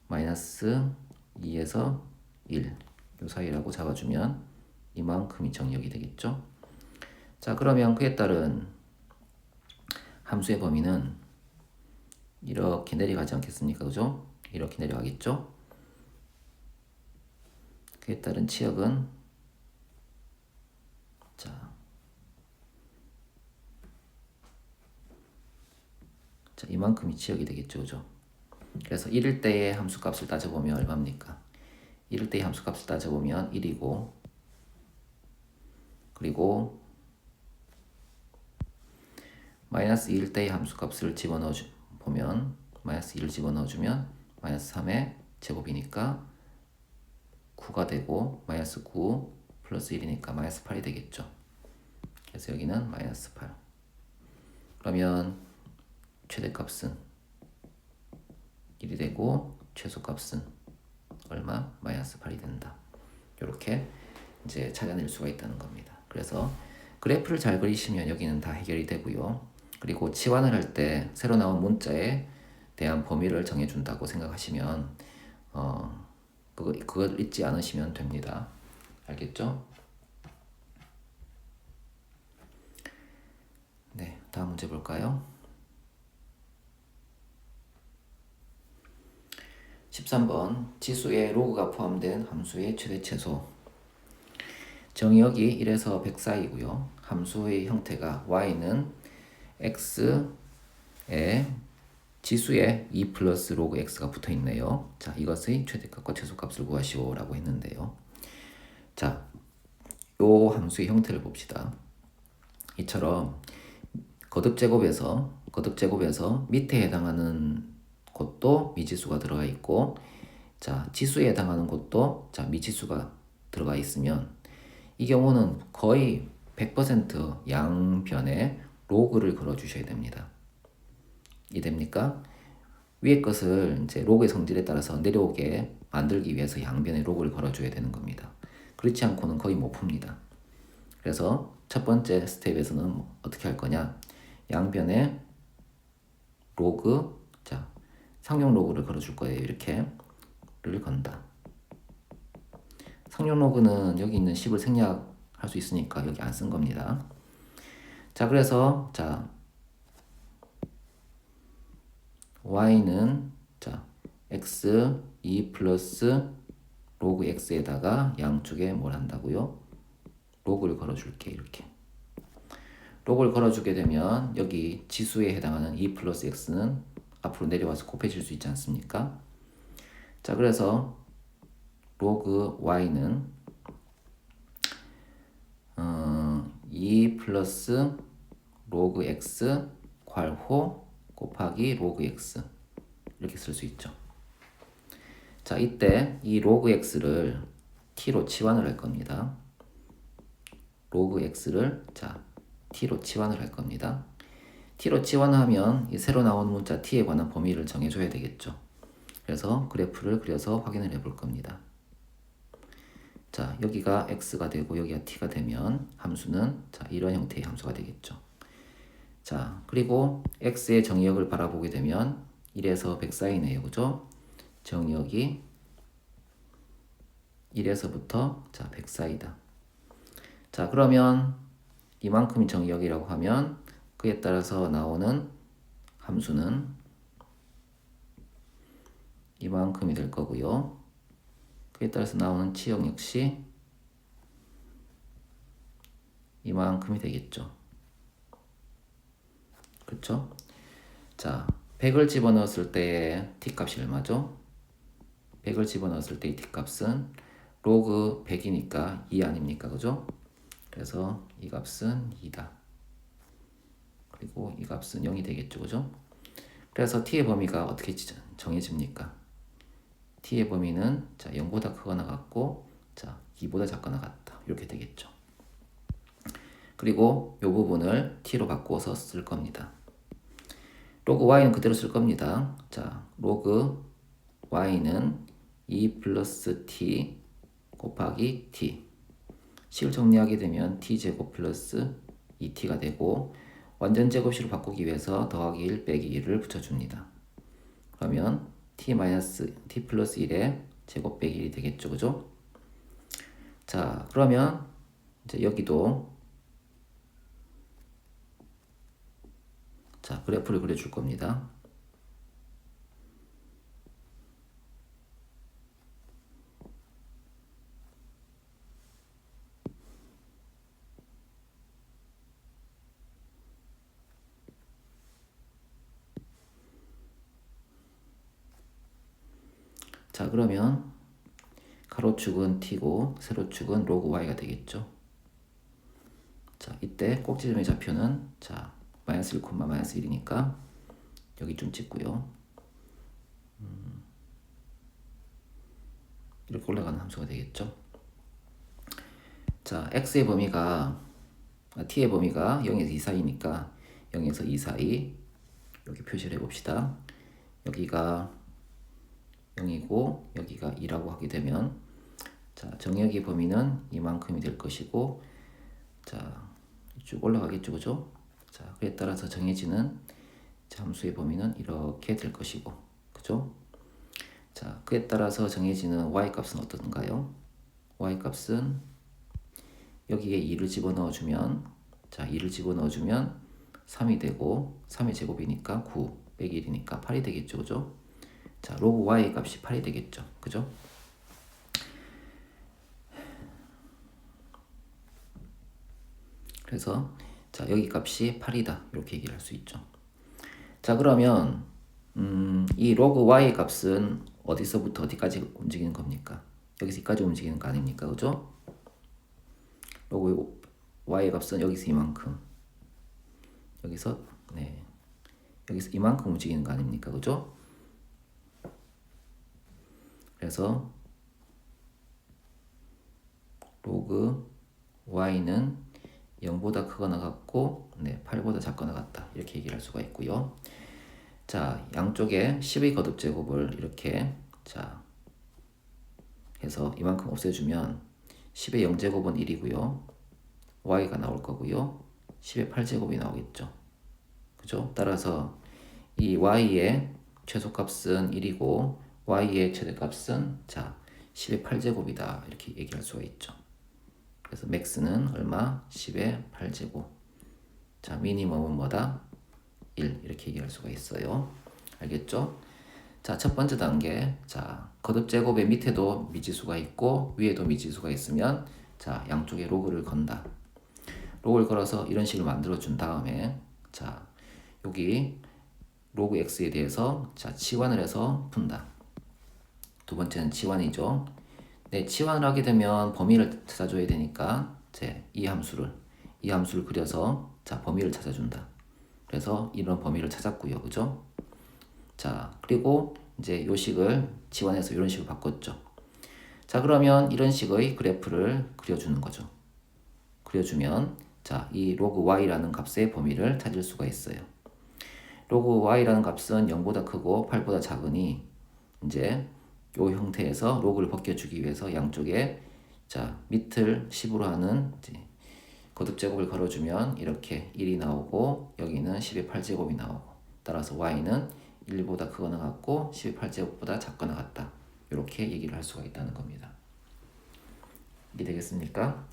마이너스 2에서 1 요 사이라고 잡아주면 이만큼이 정역이 되겠죠. 자, 그러면 그에 따른 함수의 범위는 이렇게 내려가지 않겠습니까? 그죠? 이렇게 내려가겠죠. 그에 따른 치역은 자, 이만큼이 치역이 되겠죠. 그죠? 그래서 1일 때의 함수값을 따져보면 얼마입니까? 1일 때의 함수값을 따져보면 1이고, 그리고 마이너스 2일 때의 함수값을 집어넣어보면 마이너스 2를 집어넣어주면 마이너스 3의 제곱이니까 9가 되고, 마이너스 9 플러스 1이니까 마이너스 8이 되겠죠. 그래서 여기는 마이너스 8. 그러면 최대값은 1이 되고 최소값은 얼마? 마이너스 8이 된다. 이렇게 이제 찾아낼 수가 있다는 겁니다. 그래서 그래프를 잘 그리시면 여기는 다 해결이 되고요. 그리고 치환을 할 때 새로 나온 문자에 대한 범위를 정해준다고 생각하시면 그걸 잊지 않으시면 됩니다. 알겠죠? 네, 다음 문제 볼까요? 13번 지수에 로그가 포함된 함수의 최대 최소. 정의역이 1에서 100 사이고요. 함수의 형태가 y는 x에 지수에 2 플러스 로그 x가 붙어 있네요. 자, 이것의 최대값과 최소값을 구하시오라고 했는데요. 자, 요 함수의 형태를 봅시다. 이처럼 거듭제곱에서 밑에 해당하는 곳도 미지수가 들어가 있고, 자, 지수에 해당하는 곳도 자, 미지수가 들어가 있으면 이 경우는 거의 100% 양변에 로그를 걸어 주셔야 됩니다. 이해됩니까? 위에 것을 이제 로그의 성질에 따라서 내려오게 만들기 위해서 양변에 로그를 걸어 줘야 되는 겁니다. 그렇지 않고는 거의 못 풉니다. 그래서 첫 번째 스텝에서는 어떻게 할 거냐? 양변에 로그, 자, 상용 로그를 걸어줄 거예요. 이렇게를 건다. 상용 로그는 여기 있는 10을 생략할 수 있으니까 여기 안 쓴 겁니다. 자, 그래서 자, y는 자, x 2 플러스 로그 x에다가 양쪽에 뭘 한다고요? 로그를 걸어줄게. 이렇게 로그를 걸어주게 되면 여기 지수에 해당하는 2 플러스 x는 앞으로 내려와서 곱해질 수 있지 않습니까? 자, 그래서 로그 y는 2 플러스 로그 x 괄호 곱하기 로그 x 이렇게 쓸 수 있죠. 자, 이때 이 로그 x를 t로 치환을 할 겁니다. 로그 x를 자, t로 치환을 할 겁니다. t로 치환하면 이 새로 나온 문자 t에 관한 범위를 정해줘야 되겠죠. 그래서 그래프를 그려서 확인을 해볼 겁니다. 자, 여기가 x가 되고 여기가 t가 되면 함수는 자, 이런 형태의 함수가 되겠죠. 자, 그리고 x의 정의역을 바라보게 되면 1에서 100 사이네요. 그죠? 정의역이 1에서부터 자, 100 사이다. 자, 그러면 이만큼이 정의역이라고 하면 그에 따라서 나오는 함수는 이만큼이 될 거고요. 그에 따라서 나오는 치역 역시 이만큼이 되겠죠. 그렇죠? 자, 100을 집어넣었을 때의 t값이 얼마죠? 100을 집어넣었을 때의 t값은 로그 100이니까 2 아닙니까? 그죠? 그래서 이 값은 2다. 그리고 이 값은 0이 되겠죠. 그죠? 그래서 t의 범위가 어떻게 정해집니까? t의 범위는 자, 0보다 크거나 같고 자, 2보다 작거나 같다. 이렇게 되겠죠. 그리고 이 부분을 t로 바꿔서 쓸 겁니다. 로그 y는 그대로 쓸 겁니다. 자, 로그 y는 2 플러스 t 곱하기 t. 식을 정리하게 되면 t제곱 플러스 2t가 되고 완전 제곱식으로 바꾸기 위해서 더하기 1 빼기 1을 붙여줍니다. 그러면 t 플러스 1의 제곱 빼기 1이 되겠죠. 그죠? 자, 그러면 이제 여기도 자, 그래프를 그려줄 겁니다. 자, 그러면 가로축은 t고 세로축은 로그 y가 되겠죠. 자, 이때 꼭지점의 좌표는 자 마이너스 1, 마이너스 1이니까 여기 좀 찍고요. 이렇게 올라가는 함수가 되겠죠. 자, x의 범위가 t의 범위가 0에서 2 사이니까 0에서 2 사이 여기 표시를 해봅시다. 여기가 0이고 여기가 2라고 하게 되면 자, 정역의 범위는 이만큼이 될 것이고 자, 쭉 올라가겠죠, 그죠? 자, 그에 따라서 정해지는 함수의 범위는 이렇게 될 것이고, 그죠? 자, 그에 따라서 정해지는 y 값은 어떤가요? y 값은 여기에 2를 집어넣어주면 자, 2를 집어넣어주면 3이 되고 3의 제곱이니까 9 빼기 1이니까 8이 되겠죠, 그죠? 자, 로그 y 값이 8이 되겠죠, 그죠? 그래서 자, 여기 값이 8이다 이렇게 얘기를 할 수 있죠. 자, 그러면 이 로그 y 값은 어디서부터 어디까지 움직이는 겁니까? 여기서 여기까지 움직이는 거 아닙니까, 그죠? 로그 y 값은 여기서 이만큼, 여기서 네, 여기서 이만큼 움직이는 거 아닙니까, 그죠? 그래서 로그 y는 0보다 크거나 같고 네, 8보다 작거나 같다 이렇게 얘기를 할 수가 있고요. 자, 양쪽에 10의 거듭 제곱을 이렇게 자 해서 이만큼 없애주면 10의 0제곱은 1이고요. y가 나올 거고요. 10의 8제곱이 나오겠죠. 그죠? 따라서 이 y의 최소값은 1이고 y의 최대값은 자 10의 8제곱이다 이렇게 얘기할 수가 있죠. 그래서 맥스는 얼마? 10의 8제곱. 자, 미니멈은 뭐다? 1 이렇게 얘기할 수가 있어요. 알겠죠? 자, 첫 번째 단계. 자, 거듭 제곱의 밑에도 미지수가 있고 위에도 미지수가 있으면 자, 양쪽에 로그를 건다. 로그를 걸어서 이런 식을 만들어 준 다음에 자, 여기 로그 x에 대해서 자, 치환을 해서 푼다. 두 번째는 치환이죠. 네, 치환을 하게 되면 범위를 찾아줘야 되니까 이제 이 함수를 그려서 자, 범위를 찾아준다. 그래서 이런 범위를 찾았고요, 그죠? 자, 그리고 이제 요 식을 치환해서 이런 식으로 바꿨죠. 자, 그러면 이런 식의 그래프를 그려주는 거죠. 그려주면 자, 이 로그 y라는 값의 범위를 찾을 수가 있어요. 로그 y라는 값은 0보다 크고 8보다 작으니 이제 요 형태에서 로그를 벗겨주기 위해서 양쪽에 자, 밑을 10으로 하는 이제 거듭 제곱을 걸어주면 이렇게 1이 나오고 여기는 10의 8제곱이 나오고 따라서 y는 1보다 크거나 같고 10의 8제곱보다 작거나 같다. 이렇게 얘기를 할 수가 있다는 겁니다. 이해되겠습니까?